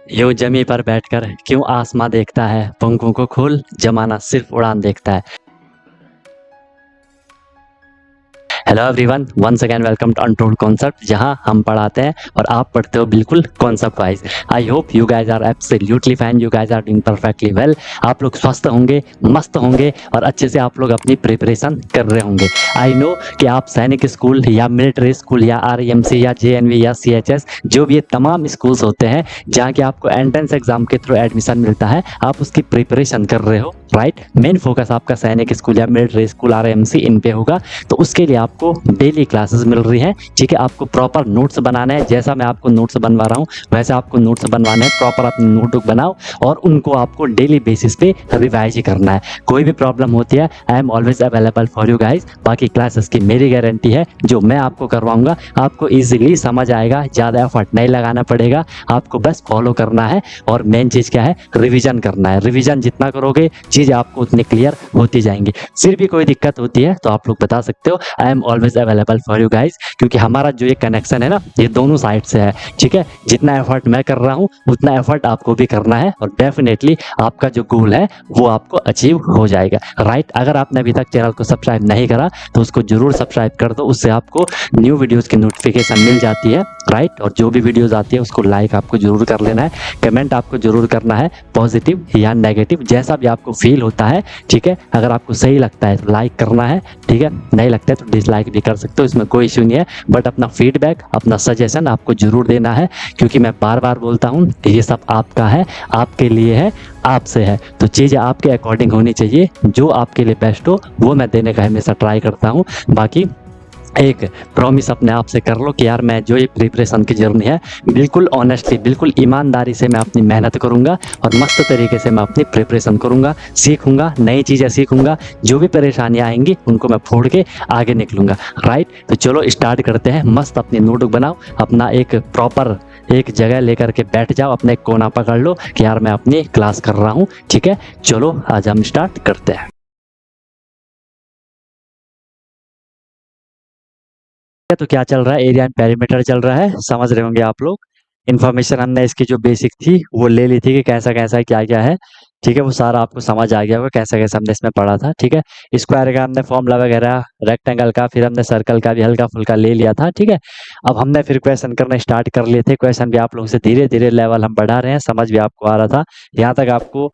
यूं जमी पर बैठकर क्यों आसमां देखता है, पंखों को खोल जमाना सिर्फ उड़ान देखता है। Hello everyone, once again welcome to untold concept, जहां हम पढ़ाते हैं और आप पढ़ते हो बिल्कुल concept wise. I hope you guys are absolutely fine, you guys are doing perfectly well. आप लोग स्वस्थ होंगे, मस्त होंगे और अच्छे से आप लोग अपनी प्रिपरेशन कर रहे होंगे। आई नो कि आप सैनिक स्कूल या मिलिट्री स्कूल या आरईएमसी या जेएनवी या सीएचएस, जो भी ये तमाम स्कूल्स होते हैं जहाँ के आपको एंट्रेंस एग्जाम के थ्रू एडमिशन मिलता है, आप उसकी प्रिपरेशन कर रहे हो, राइट। मेन फोकस आपका सैनिक स्कूल या मिलिट्री स्कूल आरईएमसी इन पे होगा। तो उसके लिए आपको डेली क्लासेस मिल रही हैं, ठीक है। आपको प्रॉपर नोट्स बनाना है, जैसा मैं आपको नोट्स बनवा रहा हूँ वैसे आपको नोट्स बनवाने हैं। प्रॉपर अपनी नोटबुक बनाओ और उनको आपको डेली बेसिस पे रिवाइज करना है। कोई भी प्रॉब्लम होती है, I am always available for you guys. बाकी क्लासेस की मेरी गारंटी है, जो मैं आपको करवाऊंगा आपको ईजिली समझ आएगा, ज़्यादा एफर्ट नहीं लगाना पड़ेगा, आपको बस फॉलो करना है। और मेन चीज़ क्या है, रिविजन करना है। रिविजन जितना करोगे चीज़ आपको उतनी क्लियर होती जाएंगी। फिर भी कोई दिक्कत होती है तो आप लोग बता सकते हो, I am always available for you guys. क्योंकि हमारा जो ये कनेक्शन है ना, ये दोनों साइड से है, ठीक है। जितना एफर्ट मैं कर रहा हूँ उतना एफर्ट आपको भी करना है और डेफिनेटली आपका जो गोल है वो आपको अचीव हो जाएगा, राइट। अगर आपने अभी तक चैनल को सब्सक्राइब नहीं करा तो उसको जरूर सब्सक्राइब कर दो, उससे आपको न्यू वीडियोस की नोटिफिकेशन मिल जाती है, राइट। और जो भी वीडियोस आती है उसको लाइक आपको जरूर कर लेना है, कमेंट आपको जरूर करना है, पॉजिटिव या नेगेटिव जैसा भी आपको फील होता है, ठीक है। अगर आपको सही लगता है तो लाइक करना है, ठीक है। नहीं लगता है तो डिसलाइक भी कर सकते हो, इसमें कोई इश्यू नहीं है। बट अपना फीडबैक, अपना सजेशन आपको जरूर देना है, क्योंकि मैं बार बार बोलता हूँ ये सब आपका है, आपके लिए है, आपसे है। तो चीज़ें आपके अकॉर्डिंग होनी चाहिए, जो आपके लिए बेस्ट हो वो मैं देने का हमेशा ट्राई करता हूँ। बाकी एक प्रॉमिस अपने आप से कर लो कि यार मैं जो ये प्रिपरेशन की जर्नी है बिल्कुल ऑनेस्टली, बिल्कुल ईमानदारी से मैं अपनी मेहनत करूंगा और मस्त तरीके से मैं अपनी प्रिपरेशन करूंगा, सीखूंगा, नई चीज़ें सीखूंगा। जो भी परेशानियां आएंगी उनको मैं फोड़ के आगे निकलूंगा, राइट। तो चलो स्टार्ट करते हैं। मस्त अपनी नोटबुक बनाओ, अपना एक प्रॉपर एक जगह लेकर के बैठ जाओ, अपने कोना पकड़ लो कि यार मैं अपनी क्लास कर रहा हूँ, ठीक है। चलो आज हम स्टार्ट करते हैं। तो क्या चल रहा है, एरिया एंड पेरीमीटर चल रहा है, समझ रहे होंगे आप लोग। इन्फॉर्मेशन हमने इसकी जो बेसिक थी वो ले ली थी कि कैसा कैसा क्या क्या है, ठीक है। वो सारा आपको समझ आ गया होगा कैसा कैसा हमने इसमें पढ़ा था, ठीक है। स्क्वायर का हमने फॉर्मूला वगैरह, रेक्टेंगल का, फिर हमने सर्कल का भी हल्का फुल्का ले लिया था, ठीक है। अब हमने फिर क्वेश्चन करना स्टार्ट कर लिए थे। क्वेश्चन भी आप लोगों से धीरे धीरे लेवल हम बढ़ा रहे हैं, समझ भी आपको आ रहा था। यहाँ तक आपको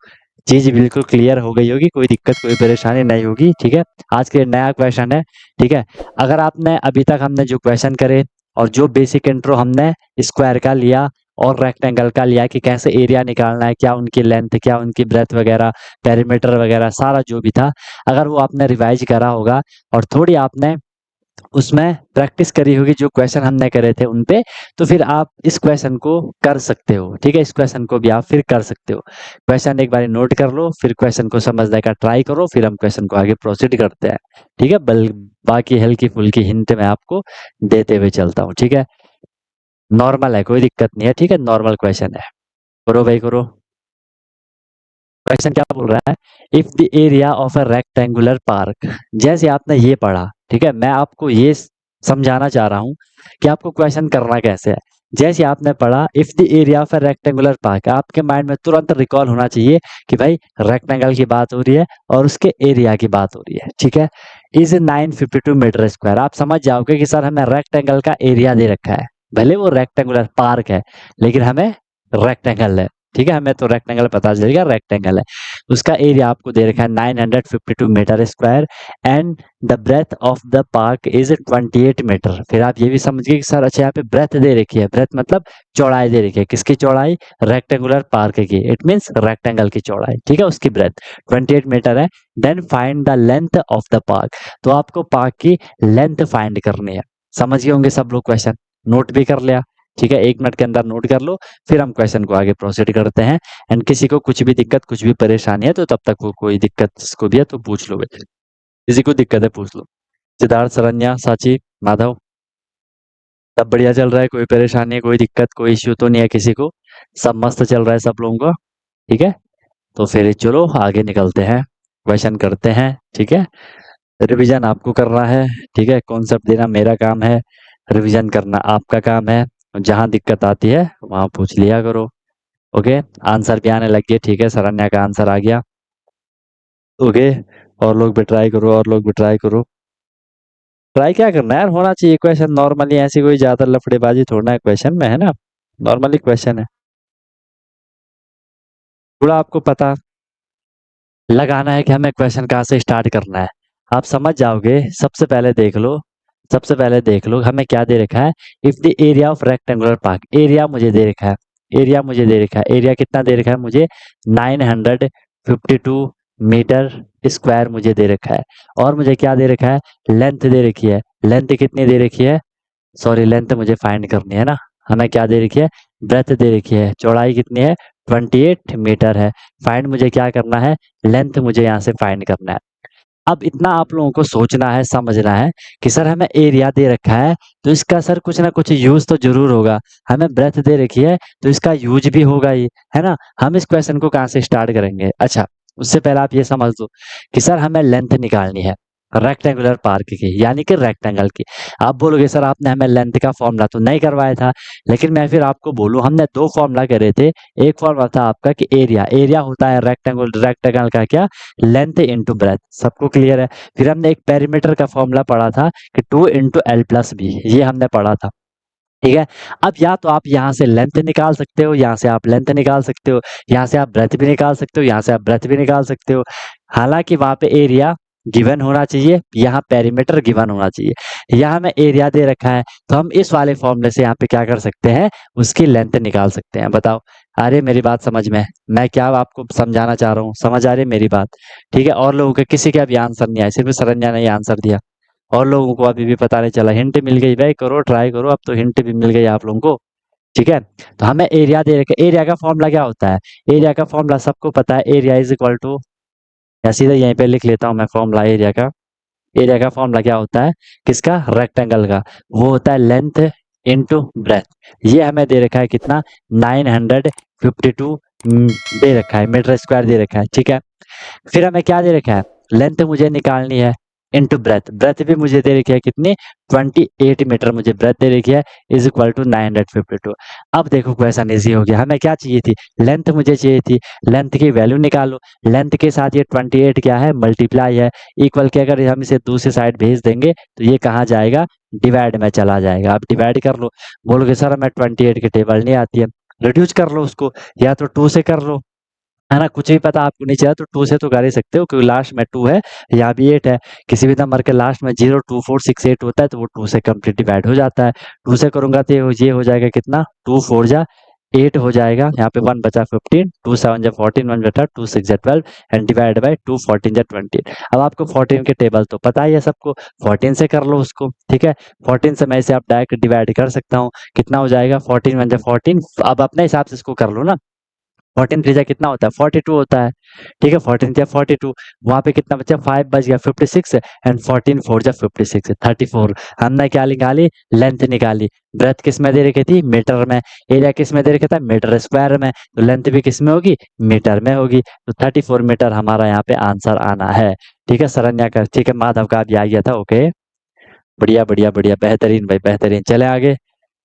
चीज बिल्कुल क्लियर हो गई होगी, कोई दिक्कत कोई परेशानी नहीं होगी, ठीक है। आज के नया क्वेश्चन है, ठीक है। अगर आपने अभी तक हमने जो क्वेश्चन करे और जो बेसिक इंट्रो हमने स्क्वायर का लिया और रेक्टेंगल का लिया कि कैसे एरिया निकालना है, क्या उनकी लेंथ, क्या उनकी ब्रेथ वगैरह, पेरीमीटर वगैरह, सारा जो भी था, अगर वो आपने रिवाइज करा होगा और थोड़ी आपने उसमें प्रैक्टिस करी होगी जो क्वेश्चन हमने करे थे उन पे, तो फिर आप इस क्वेश्चन को कर सकते हो, ठीक है। इस क्वेश्चन को भी आप फिर कर सकते हो। क्वेश्चन एक बार नोट कर लो, फिर क्वेश्चन को समझने का ट्राई करो, फिर हम क्वेश्चन को आगे प्रोसीड करते हैं, ठीक है। बाकी हल्की फुल्की हिंट मैं आपको देते हुए चलता हूँ, ठीक है। नॉर्मल है, कोई दिक्कत नहीं है, ठीक है। नॉर्मल क्वेश्चन है, करो भाई करो। क्वेश्चन क्या बोल रहा है, if the area of a rectangular park, जैसे आपने ये पढ़ा, ठीक है। मैं आपको ये समझाना चाह रहा हूँ कि आपको क्वेश्चन करना कैसे है। जैसे आपने पढ़ा if the area of a rectangular park, आपके माइंड में तुरंत रिकॉल होना चाहिए कि भाई रेक्टेंगल की बात हो रही है और उसके एरिया की बात हो रही है, ठीक है। इज 952 मीटर स्क्वायर, आप समझ जाओगे कि सर हमें रेक्टेंगल का एरिया दे रखा है, भले वो रेक्टेंगुलर पार्क है लेकिन हमें रेक्टेंगल है, ठीक है। हमें तो रेक्टेंगल पता चलेगा रेक्टेंगल है। उसका एरिया आपको दे रखा है 952 metre square and the breadth of the park is 28 metre. फिर आप ये भी समझिए कि सर अच्छा यहाँ पे ब्रेथ दे रखी है, ब्रेथ मतलब चौड़ाई दे रखी है, किसकी चौड़ाई, रेक्टेंगुलर पार्क की, इट मीन्स रेक्टेंगल की चौड़ाई, ठीक है। उसकी ब्रेथ 28 मीटर है। Then find the length of the park, तो आपको पार्क की लेंथ फाइंड करनी है। समझ गए होंगे सब लोग, क्वेश्चन नोट भी कर लिया, ठीक है। 1 मिनट के अंदर नोट कर लो, फिर हम क्वेश्चन को आगे प्रोसीड करते हैं। एंड किसी को कुछ भी दिक्कत, कुछ भी परेशानी है तो तब तक वो कोई दिक्कत जिसको भी है तो पूछ लो बेटे, किसी को दिक्कत है पूछ लो। सिद्धार्थ, शरण्या, साची, माधव, सब बढ़िया चल रहा है, कोई परेशानी, कोई दिक्कत, कोई इश्यू तो नहीं है किसी को, सब मस्त चल रहा है सब लोगों का, ठीक है। तो फिर चलो आगे निकलते हैं, क्वेश्चन करते हैं, ठीक है। रिवीजन आपको करना है, ठीक है। कॉन्सेप्ट देना मेरा काम है, रिवीजन करना आपका काम है। जहां दिक्कत आती है वहां पूछ लिया करो, ओके, आंसर भी आने लग गया। ठीक है, शरण्या का आंसर आ गया। ओके, और लोग भी ट्राई करो, और लोग भी ट्राई करो। ट्राई क्या करना है यार, होना चाहिए क्वेश्चन नॉर्मली, ऐसी कोई ज्यादा लफड़ेबाजी थोड़ा है क्वेश्चन में, है ना। नॉर्मली क्वेश्चन है, थोड़ा आपको पता लगाना है कि हमें क्वेश्चन कहाँ से स्टार्ट करना है। आप समझ जाओगे। सबसे पहले देख लो, सबसे पहले देख लो हमें क्या दे रखा है। If the area of rectangular park, area मुझे दे रखा है, एरिया मुझे दे रखा है। एरिया कितना दे रखा है मुझे, 952 मीटर स्क्वायर मुझे दे रखा है। और मुझे क्या दे रखा है, लेंथ दे रखी है। लेंथ कितनी दे रखी है, सॉरी लेंथ मुझे फाइंड करनी है ना। हमें क्या दे रखी है, ब्रेथ दे रखी है। चौड़ाई कितनी है, 28 मीटर है। फाइंड मुझे क्या करना है, लेंथ मुझे यहाँ से फाइंड करना है। अब इतना आप लोगों को सोचना है, समझना है कि सर हमें एरिया दे रखा है तो इसका सर कुछ ना कुछ यूज तो जरूर होगा। हमें ब्रेथ दे रखी है तो इसका यूज भी होगा ही, है ना। हम इस क्वेश्चन को कहाँ से स्टार्ट करेंगे। अच्छा, उससे पहले आप ये समझ दो कि सर हमें लेंथ निकालनी है रेक्टेंगुलर पार्क की, यानी कि रेक्टेंगल की। आप बोलोगे सर आपने हमें लेंथ का फॉर्मूला तो नहीं करवाया था, लेकिन मैं फिर आपको बोलूं हमने दो फॉर्मूला करे थे। एक फॉर्मूला था आपका कि एरिया, एरिया होता है रेक्टेंगल, रेक्टेंगल का क्या, लेंथ इंटू ब्रेथ। सबको क्लियर है। फिर हमने एक पेरीमीटर का फॉर्मूला पढ़ा था कि 2 × L+B, ये हमने पढ़ा था। ठीक है। अब या तो आप यहाँ से लेंथ निकाल सकते हो, यहाँ से आप लेंथ निकाल सकते हो, यहाँ से आप ब्रेथ भी निकाल सकते हो, यहाँ से आप ब्रेथ भी निकाल सकते हो। हालांकि वहां पे एरिया गिवन होना चाहिए, यहाँ पेरीमीटर गिवन होना चाहिए। यहाँ हमें एरिया दे रखा है तो हम इस वाले फॉर्मूले से यहाँ पे क्या कर सकते हैं, उसकी लेंथ निकाल सकते हैं। बताओ, आ रही है मेरी बात समझ में, मैं क्या आपको समझाना चाह रहा हूँ, समझ आ रही है मेरी बात। ठीक है, और लोगों के किसी का भी आंसर नहीं आया, सिर्फ शरण्या ने आंसर दिया। और लोगों को अभी भी पता नहीं चला, हिंट मिल गई भाई, करो ट्राई करो, अब तो हिंट भी मिल गई आप लोगों को। ठीक है, तो हमें एरिया दे रखे। एरिया का फॉर्मूला क्या होता है, एरिया का फॉर्मूला सबको पता है, एरिया इज इक्वल टू, या सीधा यहीं पे लिख लेता हूँ मैं फॉर्मूला एरिया का। एरिया का फॉर्मूला क्या होता है, किसका, रेक्टेंगल का। वो होता है लेंथ इंटू ब्रेथ। ये हमें दे रखा है कितना, 952 दे रखा है, मीटर स्क्वायर दे रखा है। ठीक है, फिर हमें क्या दे रखा है, लेंथ मुझे निकालनी है इनटू ब्रेथ। ब्रेथ भी मुझे दे रखी है कितनी, 28 मीटर मुझे ब्रेथ दे रखी है, इज इक्वल टू 952। अब देखो क्वेश्चन इजी हो गया। हमें क्या चाहिए थी, लेंथ मुझे चाहिए थी। लेंथ की वैल्यू निकालो, लेंथ के साथ ये 28 क्या है, मल्टीप्लाई है। इक्वल के अगर हम इसे दूसरी साइड भेज देंगे तो ये कहाँ जाएगा, डिवाइड में चला जाएगा। आप डिवाइड कर लो। बोलोगे सर हमें 28 की टेबल नहीं आती है, रिड्यूस कर लो उसको, या तो 2 से कर लो, है ना। कुछ भी पता आपको नहीं चला तो 2 से तो कर ही सकते हो, क्योंकि लास्ट में 2 है, यहाँ भी 8 है। किसी भी नंबर के लास्ट में 0 2 4 6 8 होता है तो वो 2 से कंप्लीट डिवाइड हो जाता है। 2 से करूंगा तो ये हो जाएगा कितना, 2 4 जा 8 हो जाएगा। यहाँ पे 1 बचा 15, 2 7 जा 14, 1 बचा 2 6 जा 12 एंड डिवाइड बाय 2 14 जा 20। अब आपको 14 के टेबल तो पता ही है सबको, 14 से कर लो उसको। ठीक है, 14 से मैं इसे आप डायरेक्ट डिवाइड कर सकता हूँ। कितना हो जाएगा, 14 1 जा 14। अब अपने हिसाब से इसको कर लो ना। 14 3 कितना होता है, 42 होता है। ठीक है, 14 3 42, वहां पे कितना बचा, 5 बच गया 56 एंड 14 4 जा 56 34। हमने क्या निकाली, लेंथ निकाली। ब्रेथ किस में दे रखी थी, मीटर में। एरिया किस में दे रखा था, मीटर स्क्वायर में। तो लेंथ भी किस में होगी, मीटर में होगी। तो 34 मीटर हमारा यहाँ पे आंसर आना है। ठीक है, शरण्या का, ठीक है, माधव का भी आ गया था। ओके, बढ़िया बढ़िया बढ़िया, बेहतरीन भाई बेहतरीन। चले आगे,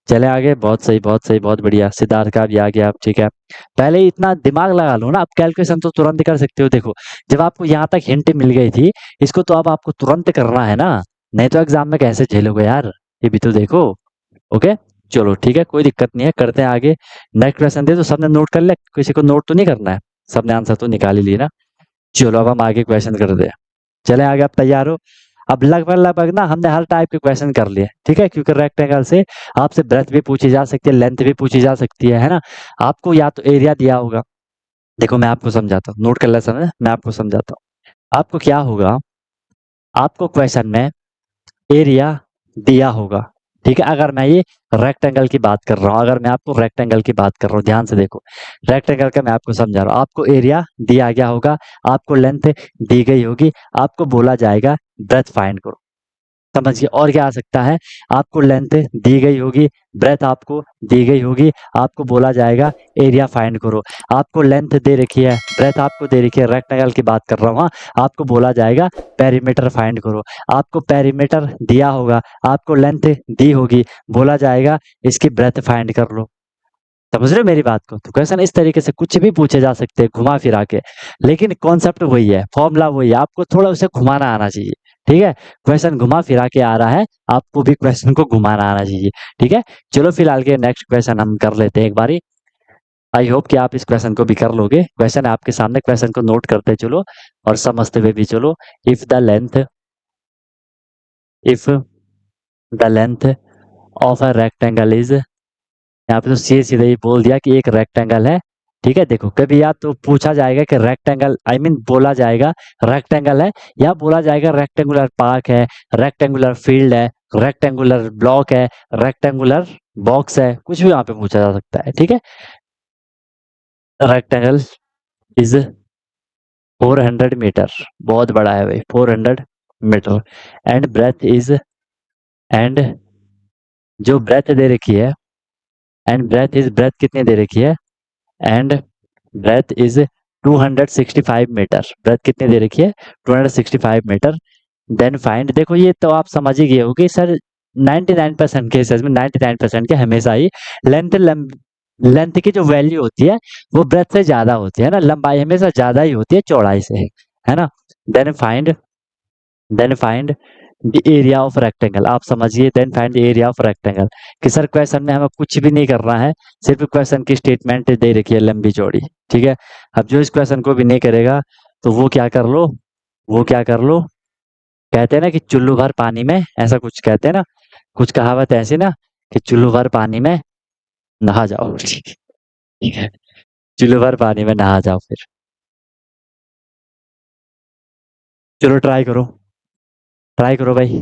चले आगे, बहुत सही बहुत सही, बहुत बढ़िया। सिद्धार्थ का भी आ गया आप। ठीक है, पहले ही इतना दिमाग लगा लो ना, आप कैलकुलेशन तो तुरंत कर सकते हो। देखो, जब आपको यहाँ तक हिंट मिल गई थी, इसको तो अब आपको तुरंत करना है ना, नहीं तो एग्जाम में कैसे झेलोगे यार, ये भी तो देखो। ओके, चलो ठीक है, कोई दिक्कत नहीं है, करते हैं आगे। नेक्स्ट क्वेश्चन दे, तो सबने नोट कर लिया, किसी को नोट तो नहीं करना है, सबने आंसर तो निकाल ही लिया ना। चलो अब हम आगे क्वेश्चन करते हैं। चले आगे, आप तैयार हो। अब लगभग लगभग ना हमने हर टाइप के क्वेश्चन कर लिए। ठीक है, क्योंकि रेक्टेंगल से आपसे ब्रेथ भी पूछी जा सकती है, लेंथ भी पूछी जा सकती है ना। आपको या तो एरिया दिया होगा, देखो मैं आपको समझाता हूँ, नोट कर ले समय, मैं आपको समझाता हूँ। आपको क्या होगा, आपको क्वेश्चन में एरिया दिया होगा। ठीक है, अगर मैं ये रेक्टेंगल की बात कर रहा हूँ, अगर मैं आपको रेक्टेंगल की बात कर रहा हूँ, ध्यान से देखो, रेक्टेंगल का मैं आपको समझा रहा हूँ। आपको एरिया दिया गया होगा, आपको लेंथ दी गई होगी, आपको बोला जाएगा ब्रेथ फाइंड करो। समझिए, और क्या आ सकता है, आपको लेंथ दी गई होगी, ब्रेथ आपको दी गई होगी, आपको बोला जाएगा एरिया फाइंड करो। आपको लेंथ दे रखी है, ब्रेथ आपको दे रखी है, रेक्टेंगल की बात कर रहा हूँ, हाँ, आपको बोला जाएगा पेरीमीटर फाइंड करो। आपको पेरीमीटर दिया होगा, आपको लेंथ दी होगी, बोला जाएगा इसकी ब्रेथ फाइंड कर लो। समझ रहे हो मेरी बात को? तो क्वेश्चन इस तरीके से कुछ भी पूछे जा सकते हैं घुमा फिरा के, लेकिन कॉन्सेप्ट वही है, फॉर्मूला वही है, आपको थोड़ा उसे घुमाना आना चाहिए। ठीक है, क्वेश्चन घुमा फिरा के आ रहा है, आपको भी क्वेश्चन को घुमाना आना चाहिए। ठीक है, चलो फिलहाल के नेक्स्ट क्वेश्चन हम कर लेते हैं एक बारी। आई होप कि आप इस क्वेश्चन को भी कर लोगे। क्वेश्चन है आपके सामने, क्वेश्चन को नोट करते चलो और समझते हुए भी चलो। If the length if the length of a rectangle is, यहाँ पे तो सीधे सीधे ही बोल दिया कि एक रेक्टेंगल है। ठीक है, देखो कभी या तो पूछा जाएगा कि रेक्टेंगल आई मीन बोला जाएगा रेक्टेंगल है, या बोला जाएगा रेक्टेंगुलर पार्क है, रेक्टेंगुलर फील्ड है, रेक्टेंगुलर ब्लॉक है, रेक्टेंगुलर बॉक्स है, कुछ भी वहां पे पूछा जा सकता है। ठीक है, रेक्टेंगल इज 400 मीटर, बहुत बड़ा है भाई 400 metre. And breadth is, and जो ब्रेथ दे रखी है, एंड ब्रेथ इज, ब्रेथ कितनी दे रखी है, and breadth is 265 metre, breadth कितनी दे रखी है 265 मीटर। देन फाइंड, देखो ये तो आप समझ ही गए हो कि सर 99% केसेस में 99% के हमेशा ही लेंथ लेंथ की जो वैल्यू होती है वो ब्रेथ से ज्यादा होती है ना, लंबाई हमेशा ज्यादा ही होती है चौड़ाई से, है ना। Then find, then find the area of rectangle, आप समझिए then find the area of rectangle, कि सर क्वेश्चन में हमें कुछ भी नहीं करना है, सिर्फ क्वेश्चन की स्टेटमेंट दे रखी है लंबी चौड़ी। ठीक है, अब जो इस क्वेश्चन को भी नहीं करेगा तो वो क्या कर लो, वो क्या कर लो, कहते हैं ना कि चुल्लू भर पानी में, ऐसा कुछ कहते हैं ना, कुछ कहावत ऐसी ना कि चुल्लू भर पानी में नहा जाओ। ठीक है, चुल्लू भर पानी में नहा जाओ फिर। चलो ट्राई करो, ट्राई करो भाई।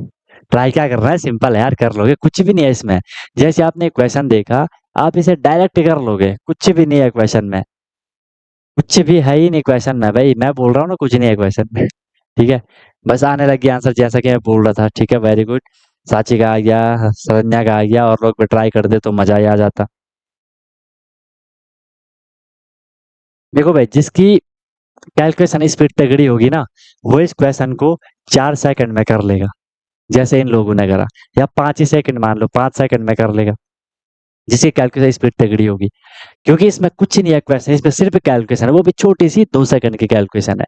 ट्राई क्या करना है, सिंपल है यार, कर लोगे, कुछ भी नहीं है इसमें। जैसे आपने क्वेश्चन देखा, आप इसे डायरेक्ट कर लोगे, कुछ भी नहीं है क्वेश्चन में, कुछ भी है ही नहीं क्वेश्चन में भाई, मैं बोल रहा हूँ ना कुछ नहीं है क्वेश्चन में। ठीक है, बस आने लग गया आंसर जैसा कि मैं बोल रहा था। ठीक है, वेरी गुड। साची का आ गया, सरन्या का आ गया, और लोग भी ट्राई कर दे तो मजा ही आ जाता। देखो भाई, जिसकी कैलकुलेशन स्पीड तगड़ी होगी ना, वो इस क्वेश्चन को 4 सेकंड में कर लेगा, जैसे इन लोगों ने करा, या 5 ही सेकंड, मान लो 5 सेकंड में कर लेगा, जिसकी कैलकुलेशन स्पीड तगड़ी होगी। क्योंकि इसमें कुछ नहीं है क्वेश्चन, इसमें सिर्फ कैलकुलेशन है, वो भी छोटी सी 2 सेकंड की कैलकुलेशन है।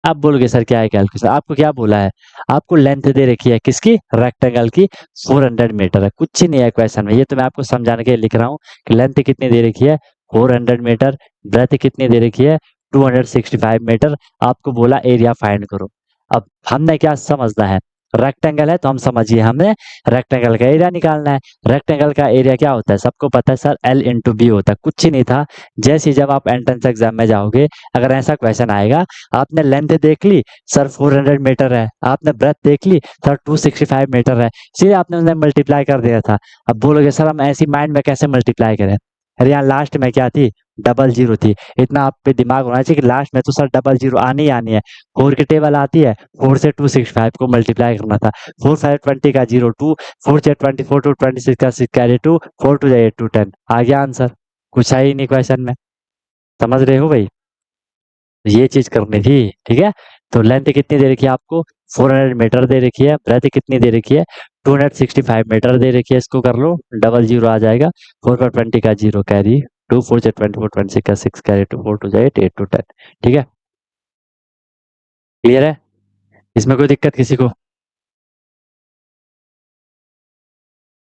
आप बोलोगे सर क्या है कैलकुलेशन, आपको क्या बोला है, आपको लेंथ दे रखी है किसकी, रेक्टेंगल की, 400 मीटर है, कुछ नहीं है क्वेश्चन में, ये तो मैं आपको समझाने के लिए लिख रहा हूँ कि लेंथ कितनी दे रखी है 400 मीटर, ब्रेथ कितनी दे रखी है 265 मीटर, आपको बोला एरिया फाइंड करो। अब हमने क्या समझना है, रेक्टेंगल है तो हम समझिए हमने रेक्टेंगल का एरिया निकालना है। रेक्टेंगल का एरिया क्या होता है, सबको पता है सर, एल इंटू बी होता है, कुछ ही नहीं था। जैसे ही जब आप एंट्रेंस एग्जाम में जाओगे, अगर ऐसा क्वेश्चन आएगा, आपने लेंथ देख ली सर 400 मीटर है, आपने ब्रेथ देख ली सर 265 मीटर है, सीधे आपने उन्हें मल्टीप्लाई कर दिया था। अब बोलोगे सर हम ऐसी माइंड में कैसे मल्टीप्लाई करें, अरे यहाँ लास्ट में क्या थी, डबल जीरो थी। इतना आप पे दिमाग होना चाहिए कि लास्ट में तो सर डबल जीरो आनी ही आनी है। 4 की टेबल आती है, 4 से 265 को मल्टीप्लाई करना था, 4 5 20 का 0 2, 4 से 24 टू 26 का 6 कैरी 2, 4 टू 8 टू 10, आ गया आंसर। कुछ है ही नहीं क्वेश्चन में, समझ रहे हो भाई, तो ये चीज करनी थी। ठीक है, तो लेंथ कितनी दे रखी है आपको, 400 मीटर दे रखी है, ब्रेथ कितनी दे रखी है 265 मीटर दे रखी है, इसको कर लो, डबल जीरो आ जाएगा, 4 पर 20 का 0 कैरी 2, 4 से 24 26 का 6 कैरी 2, 4 टू 8 8 टू 10। ठीक है, क्लियर है, इसमें कोई दिक्कत किसी को,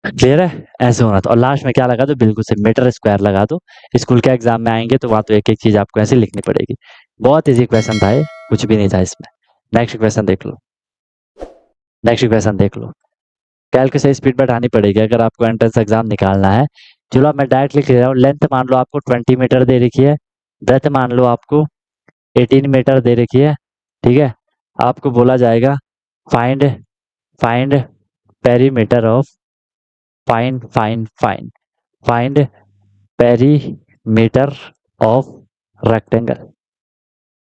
क्लियर है, ऐसे होना था। और लास्ट में क्या लगा दो, बिल्कुल से मीटर स्क्वायर लगा दो। स्कूल के एग्जाम में आएंगे तो वहां तो एक एक चीज आपको ऐसे लिखनी पड़ेगी। बहुत इजी क्वेश्चन था ये, कुछ भी नहीं था इसमें। नेक्स्ट क्वेश्चन देख लो, नेक्स्ट क्वेश्चन देख लो। कैलकुलेशन स्पीड बढ़ानी पड़ेगी अगर आपको एंट्रेंस एग्जाम निकालना है। चलो अब मैं डायरेक्ट लिख ले रहा हूँ, लेंथ मान लो आपको 20 मीटर दे रखी है, ब्रेथ मान लो आपको 18 मीटर दे रखी है। ठीक है, आपको बोला जाएगा find, find perimeter of, find find find find perimeter of rectangle,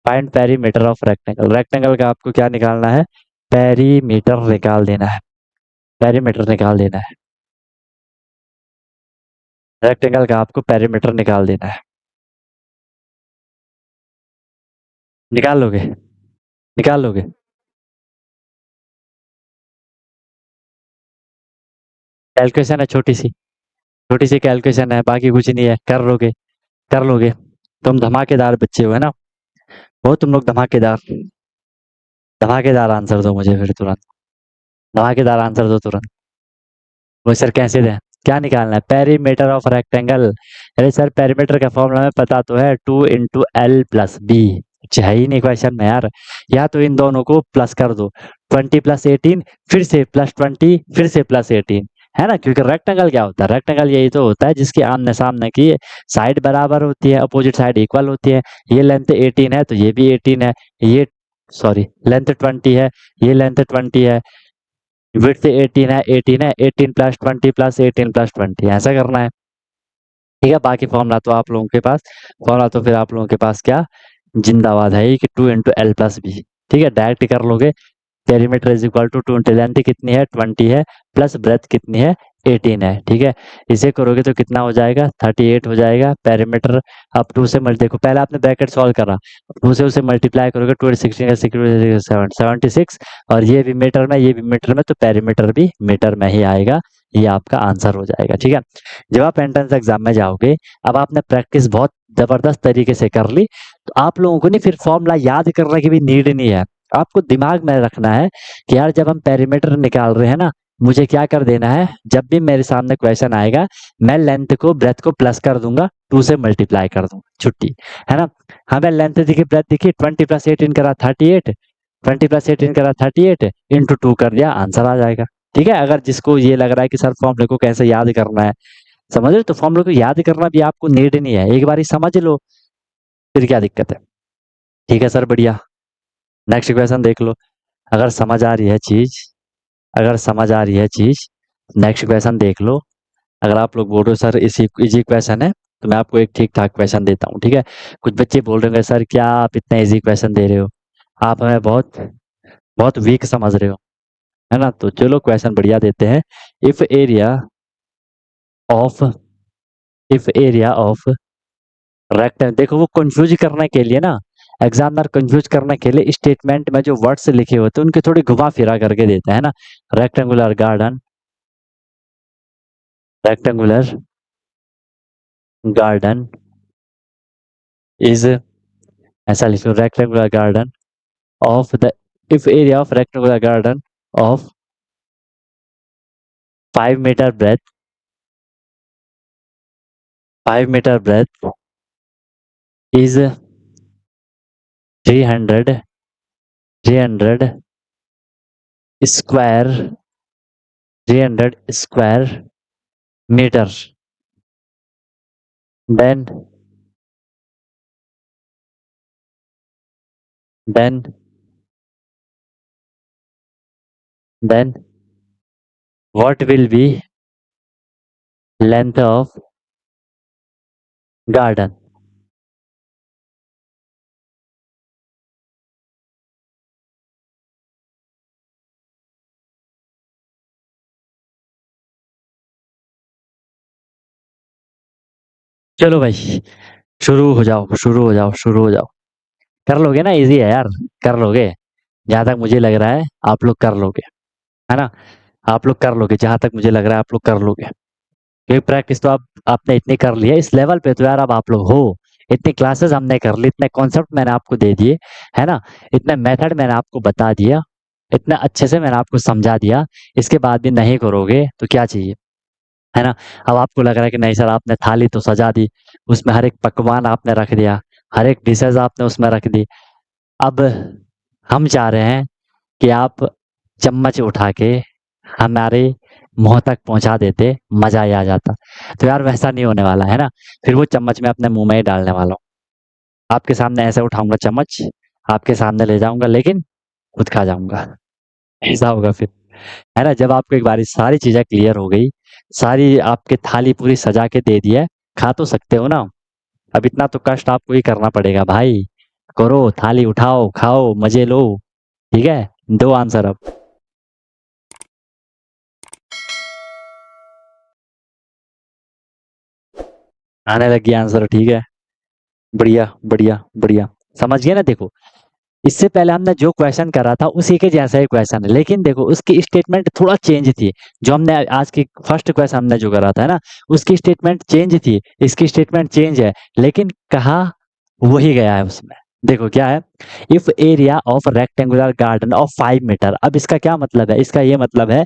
find perimeter of rectangle. Rectangle का आपको क्या निकालना है, पेरीमीटर निकाल देना है, पेरीमीटर निकाल देना है, रेक्टेंगल का आपको पेरीमीटर निकाल देना है। निकाल लोगे, निकाल लोगे, कैलकुलेशन है छोटी सी, छोटी सी कैलकुलेशन है, बाकी कुछ नहीं है, कर लोगे, कर लोगे। तुम धमाकेदार बच्चे हो, है ना? वो तुम लोग धमाकेदार, धमाकेदार आंसर दो मुझे फिर तुरंत, धमाकेदार आंसर दो तुरंत। वो सर कैसे दें? क्या निकालना है? Perimeter of rectangle. अरे सर पेरीमीटर का फॉर्मूला में पता तो है, 2 × L + B। कुछ है ही नहीं क्वेश्चन में यार। या तो इन दोनों को प्लस कर दो, 20 + 18, फिर से +20, फिर से +18, है ना? क्योंकि रेक्टेंगल क्या होता है? रेक्टेंगल यही तो होता है जिसकी आमने सामने की साइड बराबर होती है, अपोजिट साइड इक्वल होती है। ये लेंथ 18 है तो ये भी 18 है, ये सॉरी लेंथ 20 है, ये लेंथ 20 है, विड्थ 18 है, 18 है, 18 + 20 + 18 + 20, ऐसा करना है। ठीक है, बाकी फॉर्मूला तो आप लोगों के पास, फॉर्मूला तो फिर आप लोगों के पास क्या जिंदाबाद है ही कि 2 × L + B। ठीक है, डायरेक्ट कर लोगे। Perimeter is equal to 2 length कितनी है 20 है, प्लस ब्रेथ कितनी है 18 है। ठीक है, इसे करोगे तो कितना हो जाएगा 38 हो जाएगा। पेरीमीटर अब 2 से मल्टी, देखो पहले आपने ब्रैकेट सॉल्व करा, 2 से उसे मल्टीप्लाई करोगे, 2 16 का 76, और ये भी मीटर में, ये भी मीटर में, तो पेरीमीटर भी मीटर में ही आएगा। ये आपका आंसर हो जाएगा। ठीक है, जब आप एंट्रेंस एग्जाम में जाओगे, अब आपने प्रैक्टिस बहुत जबरदस्त तरीके से कर ली, तो आप लोगों को नहीं फिर फॉर्मूला याद करने की भी नीड नहीं है। आपको दिमाग में रखना है कि यार जब हम पेरीमीटर निकाल रहे हैं ना, मुझे क्या कर देना है, जब भी मेरे सामने क्वेश्चन आएगा, मैं लेंथ को ब्रेथ को प्लस कर दूंगा, 2 से मल्टीप्लाई कर दूंगा, छुट्टी, है ना? हमें लेंथ दिखी, ब्रेथ दिखी, 20 + 18 करा 38, 20 + 18 करा 38, इंटू 2 कर दिया, आंसर आ जाएगा। ठीक है, अगर जिसको ये लग रहा है कि सर फॉर्मूले को कैसे याद करना है, समझ रहे हो, तो फॉर्मूले को याद करना भी आपको नीड नहीं है, एक बार ही समझ लो, फिर क्या दिक्कत है? ठीक है सर, बढ़िया। नेक्स्ट क्वेश्चन देख लो। अगर समझ आ रही है चीज, अगर समझ आ रही है चीज, नेक्स्ट क्वेश्चन देख लो। अगर आप लोग बोल रहे हो सर इसी इजी क्वेश्चन है, तो मैं आपको एक ठीक ठाक क्वेश्चन देता हूँ। ठीक है, कुछ बच्चे बोल रहे होंगे सर क्या आप इतना इजी क्वेश्चन दे रहे हो, आप हमें बहुत बहुत वीक समझ रहे हो, है ना? तो चलो क्वेश्चन बढ़िया देते हैं। If area of, if area of rectangle, देखो वो कंफ्यूज करने के लिए ना, एग्जामिनर कंफ्यूज करने के लिए स्टेटमेंट में जो वर्ड्स लिखे होते हैं उनके थोड़ी घुमा फिरा करके देता है ना। Rectangular garden, rectangular garden is, ऐसा लिखो, rectangular garden of the, if area of rectangular garden of 5 metre breadth, 5 metre breadth is 300, 300 square, 300 square metre, then then then what will be length of garden? चलो भाई, शुरू हो जाओ, शुरू हो जाओ, शुरू हो जाओ। कर लोगे ना, इजी है यार, कर लोगे। जहां तक मुझे लग रहा है आप लोग कर लोगे, है ना? आप लोग कर लोगे, जहां तक मुझे लग रहा है आप लोग कर लोगे, क्योंकि प्रैक्टिस तो आप आपने इतनी कर ली है इस लेवल पे, तो यार अब आप लोग हो, इतनी क्लासेस हमने कर ली, इतने कॉन्सेप्ट मैंने आपको दे दिए, है ना? इतने मेथड मैंने आपको बता दिया, इतना अच्छे से मैंने आपको समझा दिया, इसके बाद भी नहीं करोगे तो क्या चाहिए, है ना? अब आपको लग रहा है कि नहीं सर आपने थाली तो सजा दी, उसमें हर एक पकवान आपने रख दिया, हर एक डिशेज आपने उसमें रख दी, अब हम चाह रहे हैं कि आप चम्मच उठा के हमारे मुंह तक पहुंचा देते, मजा ही आ जाता। तो यार वैसा नहीं होने वाला, है ना? फिर वो चम्मच मैं अपने मुंह में ही डालने वाला हूँ, आपके सामने ऐसे उठाऊंगा चम्मच, आपके सामने ले जाऊंगा, लेकिन खुद खा जाऊंगा, ऐसा होगा फिर, है ना? जब आपको एक बारी सारी चीजें क्लियर हो गई, सारी आपके थाली पूरी सजा के दे दी है, खा तो सकते हो ना? अब इतना तो कष्ट आपको ही करना पड़ेगा भाई, करो, थाली उठाओ, खाओ, मजे लो। ठीक है, दो आंसर अब। आने लगी आंसर, ठीक है, बढ़िया बढ़िया बढ़िया, समझ गए ना? देखो, इससे पहले हमने जो क्वेश्चन करा था उसी के जैसा ही क्वेश्चन है, लेकिन देखो उसकी स्टेटमेंट थोड़ा चेंज थी। जो हमने आज की फर्स्ट क्वेश्चन हमने जो करा था ना, उसकी स्टेटमेंट चेंज थी, इसकी स्टेटमेंट चेंज है, लेकिन कहा वही गया है उसमें। देखो क्या है, if area of rectangular garden of 5 metre. अब इसका क्या मतलब है, इसका ये मतलब है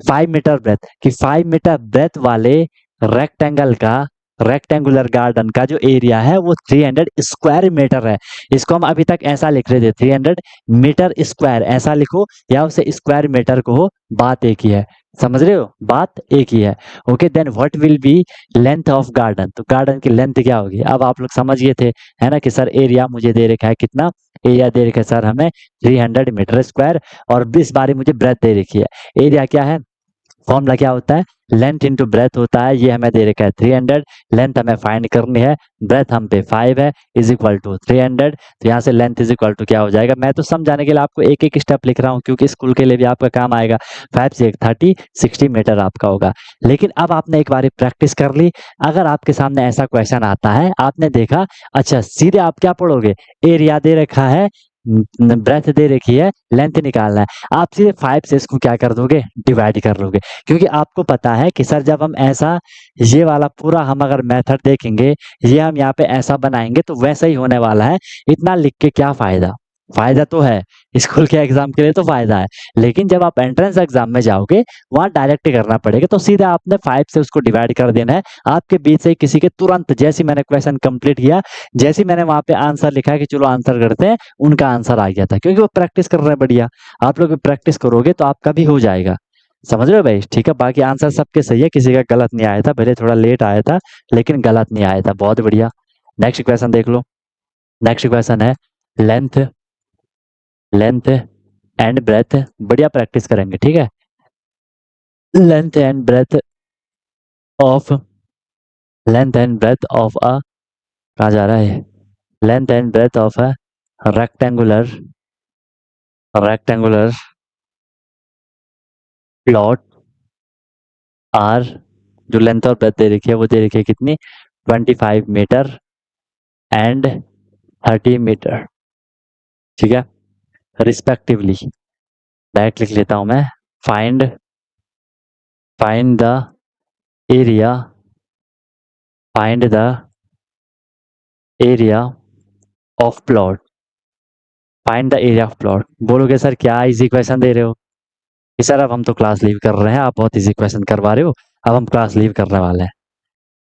5 मीटर ब्रेथ, कि 5 मीटर ब्रेथ वाले रेक्टेंगल का, रेक्टेंगुलर गार्डन का जो एरिया है वो 300 स्क्वायर मीटर है। इसको हम अभी तक ऐसा लिख रहे थे, 300 मीटर स्क्वायर ऐसा लिखो, या उसे स्क्वायर मीटर को हो, बात एक ही है। समझ रहे हो, बात एक ही है। Okay, then what will be length of garden. तो गार्डन की लेंथ क्या होगी, अब आप लोग समझ गए थे, है ना, कि सर एरिया मुझे दे रखा है कितना, एरिया दे रखा है सर हमें 300 मीटर स्क्वायर, और इस बारे मुझे ब्रेथ दे रखी है। एरिया क्या है, फॉर्मूला क्या होता है, लेंथ इंटू ब्रेथ होता है। ये हमें दे रखा है 300, लेंथ हमें फाइंड करनी है, ब्रेथ हम पे 5 है, इज इक्वल टू 300। तो यहाँ से लेंथ इज इक्वल टू क्या हो जाएगा, मैं तो समझाने के लिए आपको एक एक स्टेप लिख रहा हूँ, क्योंकि स्कूल के लिए भी आपका काम आएगा। 5 से 30, 60 मीटर आपका होगा। लेकिन अब आपने एक बार प्रैक्टिस कर ली, अगर आपके सामने ऐसा क्वेश्चन आता है, आपने देखा, अच्छा सीधे आप क्या पढ़ोगे, एरिया दे रखा है, ब्रेथ दे रखी है, लेंथ निकालना है, आप सीधे 5 से इसको क्या कर दोगे, डिवाइड कर लोगे। क्योंकि आपको पता है कि सर जब हम ऐसा, ये वाला पूरा हम अगर मेथड देखेंगे, ये हम यहाँ पे ऐसा बनाएंगे तो वैसा ही होने वाला है। इतना लिख के क्या फायदा, फायदा तो है, स्कूल के एग्जाम के लिए तो फायदा है, लेकिन जब आप एंट्रेंस एग्जाम में जाओगे, वहां डायरेक्ट करना पड़ेगा, तो सीधे आपने 5 से उसको डिवाइड कर देना है। आपके बीच से ही किसी के तुरंत, जैसे मैंने क्वेश्चन कंप्लीट किया, जैसे मैंने वहां पे आंसर लिखा कि चलो आंसर करते हैं, उनका आंसर आ गया था, क्योंकि वो प्रैक्टिस कर रहे हैं बढ़िया। आप लोग प्रैक्टिस करोगे तो आपका भी हो जाएगा। समझ रहे हो भाई, ठीक है, बाकी आंसर सबके सही है, किसी का गलत नहीं आया था, भले थोड़ा लेट आया था, लेकिन गलत नहीं आया था, बहुत बढ़िया। नेक्स्ट क्वेश्चन देख लो। नेक्स्ट क्वेश्चन है लेंथ, लेंथ एंड ब्रेथ, बढ़िया प्रैक्टिस करेंगे, ठीक है। Length and breadth of, length and breadth of a, कहाँ जा रहा है, length and breadth of a rectangular, rectangular plot are, जो लेंथ और ब्रेथ दे रखी है वो दे रखी है कितनी, 25 मीटर एंड 30 मीटर, ठीक है, रिस्पेक्टिवली। डायरेक्ट लिख लेता हूं मैं, find, find the area, find the area of plot, find the area of plot. बोलोगे सर क्या इजी क्वेश्चन दे रहे हो, कि सर अब हम तो क्लास लीव कर रहे हैं, आप बहुत इजी क्वेश्चन करवा रहे हो, अब हम क्लास लीव करने वाले हैं।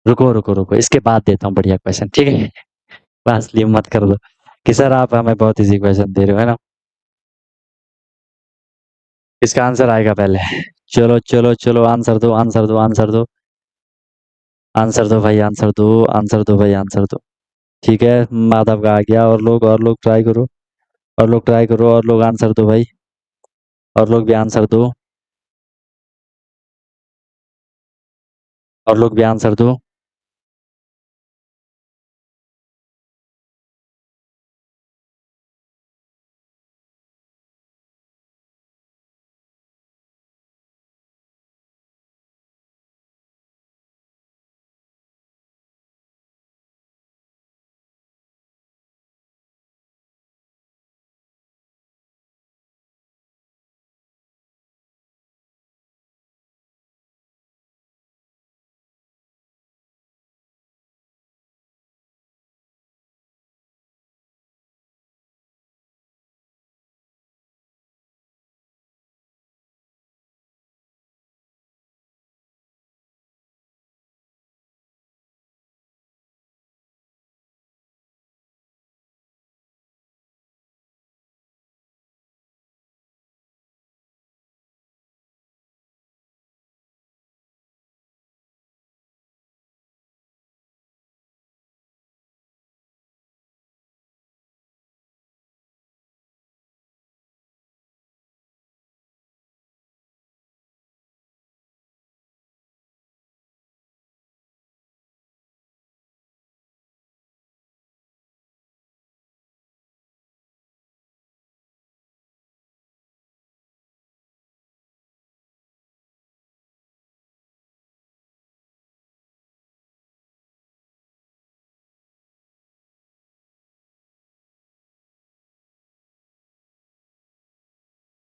रुको रुको रुको, इसके बाद देता हूँ बढ़िया क्वेश्चन, ठीक है, क्लास लीव मत कर दो, कि सर आप हमें बहुत इजी क्वेश्चन दे रहे हो, है ना। इसका आंसर आएगा पहले, चलो चलो चलो, आंसर दो आंसर दो आंसर दो, आंसर दो भाई आंसर दो, आंसर दो भाई आंसर दो। ठीक है, माधव का आ गया, और लोग ट्राई करो, और लोग ट्राई करो, और लोग आंसर दो भाई, और लोग भी आंसर दो, और लोग भी आंसर दो।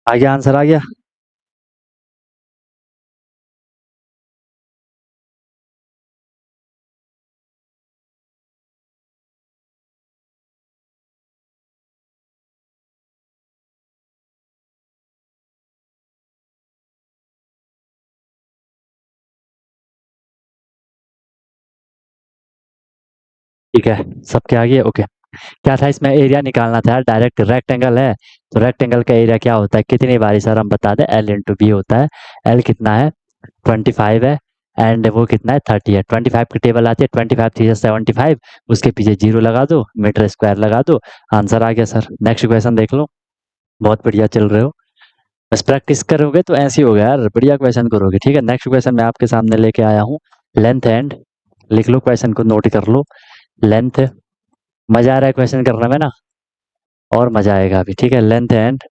आ गया आंसर आ गया। ठीक है, सबके आगे ओके। क्या था इसमें, एरिया निकालना था यार, डायरेक्ट रेक्टेंगल है तो रेक्टेंगल का एरिया क्या होता है, कितनी बारी सर हम बता दें, एल इंटू बी होता है। एल कितना है, 25 है, एंड वो कितना है 30 है। 25 की टेबल आती है, 25 थ्री 75, उसके पीछे जीरो लगा दो, मीटर स्क्वायर लगा दो, आंसर आ गया सर। नेक्स्ट क्वेश्चन देख लो, बहुत बढ़िया चल रहे हो, बस प्रैक्टिस करोगे तो ऐसे ही होगा यार, बढ़िया क्वेश्चन करोगे। ठीक है, नेक्स्ट क्वेश्चन मैं आपके सामने लेके आया हूँ। लेंथ एंड, लिख लो क्वेश्चन को, नोट कर लो। लेंथ, मजा आ रहा है क्वेश्चन करने में ना, और मजा आएगा अभी। ठीक है, length and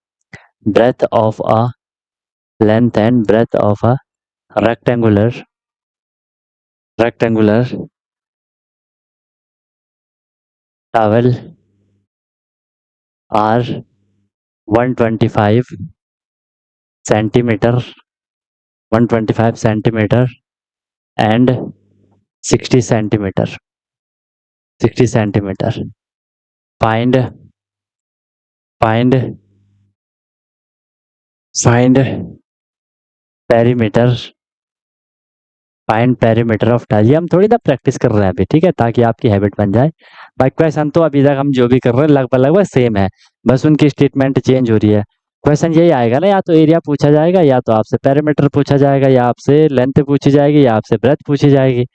breadth of a, length and breadth of a rectangular, rectangular towel are 125 centimetre, 125 centimetre and 60 centimetre, 60 centimetre. Find, find, find perimeter, find perimeter of tile. ये हम थोड़ी ना प्रैक्टिस कर रहे हैं अभी, ठीक है, ताकि आपकी हैबिट बन जाए। बाकी क्वेश्चन तो अभी तक हम जो भी कर रहे हैं लगभग लगभग सेम है, बस उनकी स्टेटमेंट चेंज हो रही है। क्वेश्चन यही आएगा ना, या तो एरिया पूछा जाएगा, या तो आपसे पेरीमीटर पूछा जाएगा, या आपसे लेंथ पूछी जाएगी, या आपसे ब्रेथ पूछी जाएगी,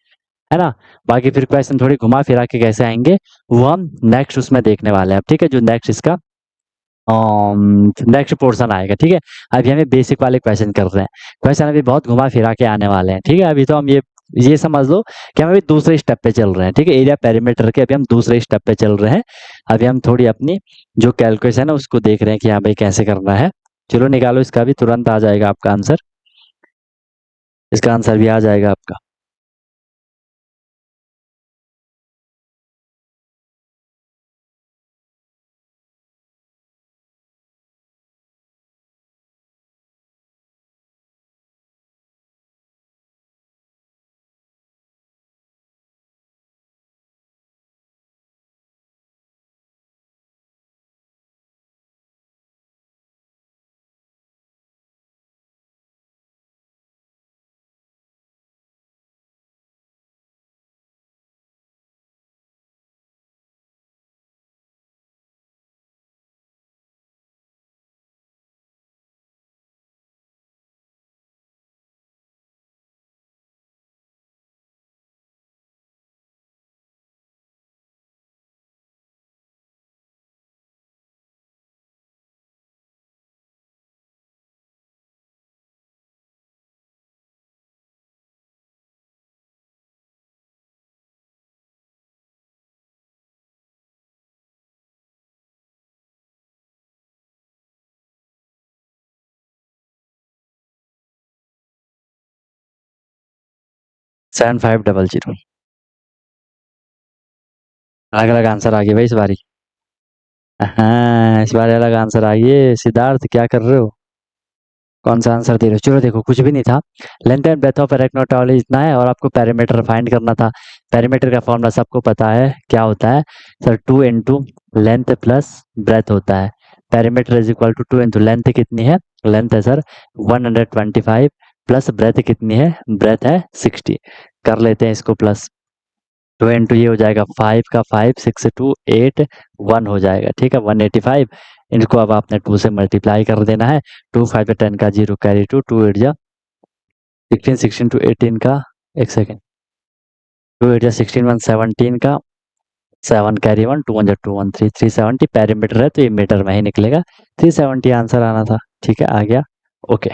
है ना। बाकी फिर क्वेश्चन थोड़ी घुमा फिरा के कैसे आएंगे, वो हम नेक्स्ट उसमें देखने वाले हैं। ठीक है, जो नेक्स्ट इसका नेक्स्ट पोर्शन आएगा। ठीक है, अभी हमें बेसिक वाले क्वेश्चन कर रहे हैं, क्वेश्चन अभी बहुत घुमा फिरा के आने वाले हैं। ठीक है, अभी तो हम ये समझ लो कि हम अभी दूसरे स्टेप पे चल रहे हैं। ठीक है, एरिया पेरीमीटर के अभी हम दूसरे स्टेप पे चल रहे हैं। अभी हम थोड़ी अपनी जो कैलकुलेशन है उसको देख रहे हैं कि हाँ भाई कैसे करना है। चलो निकालो, इसका भी तुरंत आ जाएगा आपका आंसर, इसका आंसर भी आ जाएगा आपका। Seven five double zero. अलग अलग आंसर आ गए भाई इस बारी। हाँ, इस बार अलग आंसर आ गए। सिद्धार्थ क्या कर रहे हो, कौन सा आंसर दे रहे हो? चलो देखो, कुछ भी नहीं था। Length and breadth of rectangle इतना है, और आपको पेरीमीटर फाइंड करना था। पेरीमीटर का फॉर्मूला सबको पता है, क्या होता है sir, 2 into length plus breadth होता है। Perimeter is equal to 2 into length कितनी है, लेंथ है सर 125, प्लस ब्रेथ कितनी है, ब्रेथ है 60। कर लेते हैं इसको प्लस, 2 इंटू ये हो जाएगा 5 का 5, 6 2 8 1 हो जाएगा। ठीक है, 185। इनको अब आपने 2 से मल्टीप्लाई कर देना है। 2 5 10 का 0 कैरी 2 2 8 जा 16, 16 टू 18 का, एक सेकेंड, 2 8 जा 16 1 17 का 7 कैरी 1 2 1 जा 2 1 3 370 पेरीमीटर है तो ये मीटर में ही निकलेगा। 370 आंसर आना था। ठीक है, आ गया। ओके,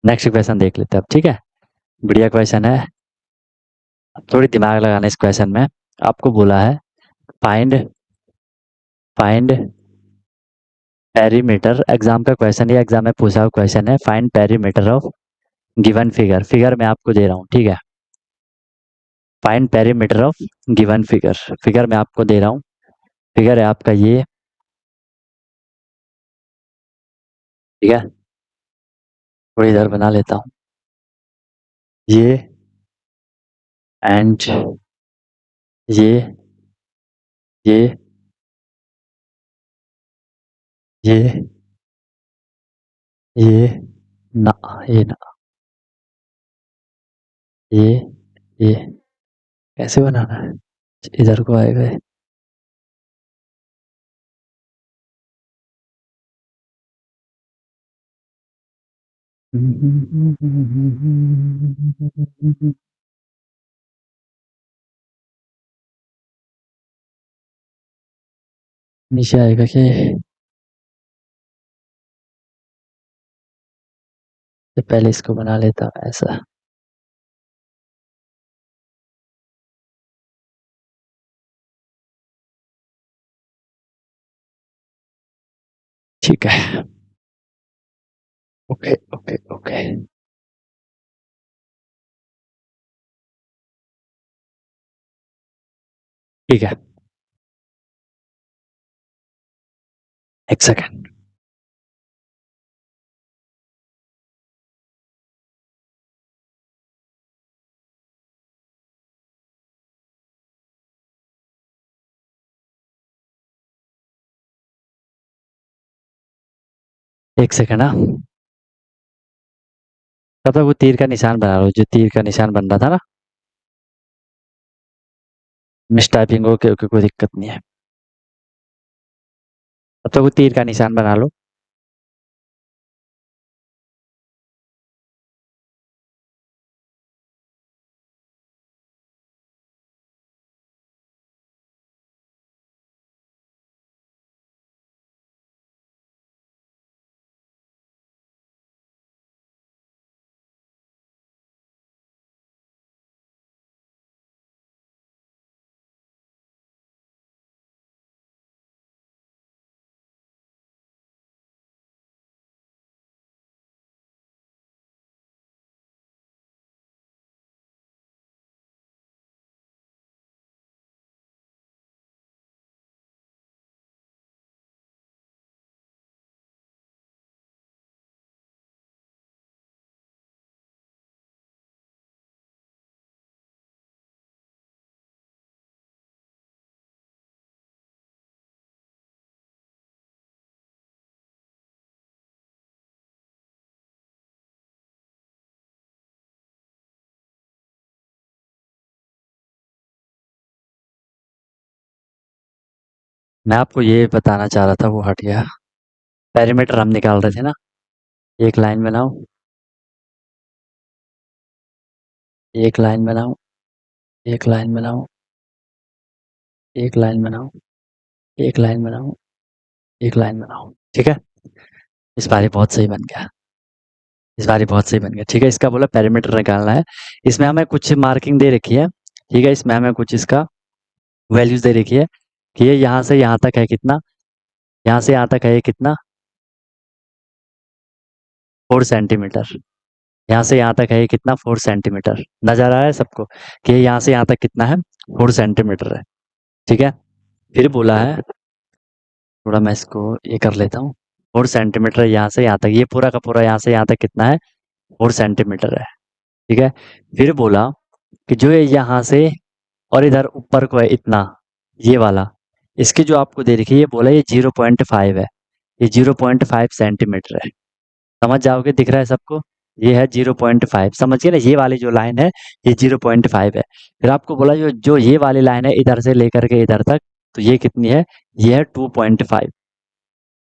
नेक्स्ट क्वेश्चन देख लेते हैं अब। ठीक है, बढ़िया क्वेश्चन है, थोड़ी दिमाग लगाना इस क्वेश्चन में। आपको बोला है फाइंड, फाइंड पेरीमीटर, एग्जाम का क्वेश्चन, ये एग्जाम में पूछा हुआ क्वेश्चन है। Find perimeter of given figure, figure मैं आपको दे रहा हूँ। ठीक है, find perimeter of given figure, figure मैं आपको दे रहा हूँ। फिगर है आपका ये, ठीक है, थोड़ी इधर बना लेता हूँ ये एंड ये ये ये ये ना ये ना ये ये कैसे बनाना है इधर को आएगा ये। नीचे आएगा क्या ये? तो पहले इसको बना लेता हूँ ऐसा। ठीक है। Okay okay okay. ठीक है। एक सेकंड। एक सेकंड हाँ। तब तक वो तीर का निशान बना लो जो तीर का निशान बन रहा था ना। मिस टाइपिंग हो के कोई दिक्कत नहीं है। तब तक वो तीर का निशान बना लो। मैं आपको ये बताना चाह रहा था वो हट गया। पेरीमीटर हम निकाल रहे थे ना। एक लाइन बनाओ। एक लाइन बनाओ। एक लाइन बनाओ। एक लाइन बनाओ। एक लाइन बनाओ। एक लाइन बनाओ। ठीक है। इस बार ये बहुत सही बन गया। इस बार ये बहुत सही बन गया। ठीक है इसका बोला पेरीमीटर निकालना है। इसमें हमें कुछ मार्किंग दे रखी है। ठीक है इसमें हमें कुछ इसका वैल्यूज दे रखी है कि ये यहाँ से यहाँ तक है कितना। यहाँ से यहाँ तक है ये कितना 4 सेंटीमीटर। यहाँ से यहाँ तक है ये कितना 4 सेंटीमीटर। नजर आ रहा है सबको कि ये यहाँ से यहाँ तक कितना है 4 सेंटीमीटर है। ठीक है। फिर बोला है थोड़ा मैं इसको ये कर लेता हूँ। 4 सेंटीमीटर यहाँ से यहाँ तक ये पूरा का पूरा यहाँ से यहाँ तक कितना है 4 सेंटीमीटर है। ठीक है। फिर बोला कि जो ये यहाँ से और इधर ऊपर को है इतना ये वाला इसकी जो आपको दे रखी है ये बोला ये 0.5 है। ये 0.5 सेंटीमीटर है। समझ जाओगे दिख रहा है सबको। ये है 0.5 समझिए ना ये वाली जो लाइन है ये 0.5 है। फिर आपको बोला जो जो ये वाली लाइन है इधर से लेकर के इधर तक तो ये कितनी है ये है 2.5।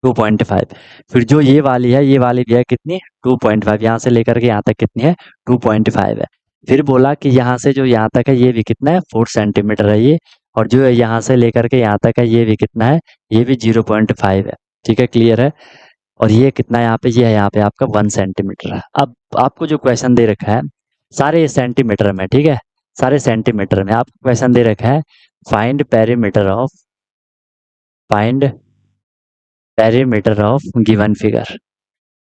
2.5। फिर जो ये वाली भी है कितनी 2.5 यहाँ से लेकर के यहाँ तक कितनी है 2.5 है। फिर बोला कि यहाँ से जो यहाँ तक है ये भी कितना है 4 सेंटीमीटर है ये। और जो यहाँ से लेकर के यहाँ तक है ये भी कितना है ये भी 0.5 है। ठीक है क्लियर है। और ये कितना है यहाँ पे ये है यहाँ पे आपका 1 सेंटीमीटर है। अब आपको जो क्वेश्चन दे रखा है सारे ये सेंटीमीटर में। ठीक है सारे सेंटीमीटर में आपको क्वेश्चन दे रखा है find perimeter of given figure.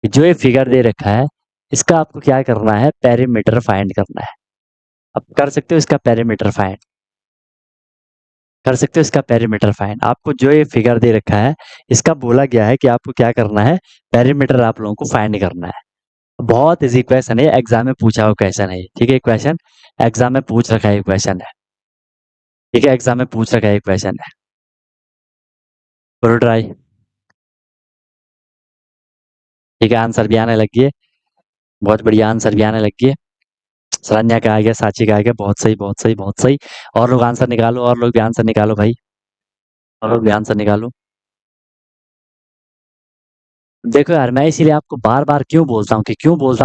जो ये फिगर दे रखा है इसका आपको क्या करना है पेरीमीटर फाइंड करना है। अब कर सकते हो इसका पेरीमीटर फाइंड। कर सकते हो इसका पेरीमीटर फाइंड। आपको जो ये फिगर दे रखा है इसका बोला गया है कि आपको क्या करना है पेरीमीटर आप लोगों को फाइंड करना है। बहुत इजी क्वेश्चन है, एग्जाम में पूछा हुआ क्वेश्चन है, ठीक है। क्वेश्चन एग्जाम में पूछ रखा है क्वेश्चन है, ठीक है, एग्जाम में पूछ रखा है क्वेश्चन है। करो ट्राई, ठीक है। आंसर भी आने लगी है, बहुत बढ़िया, आंसर भी आने लगी है। शरण्या का आ गया, साची का आ गया, बहुत सही बहुत सही बहुत सही। और लोग आंसर निकालो, और लोग भी आंसर निकालो भाई, और लोग भी आंसर निकालो। देखो यार, मैं इसीलिए आपको बार बार क्यों बोलता हूँ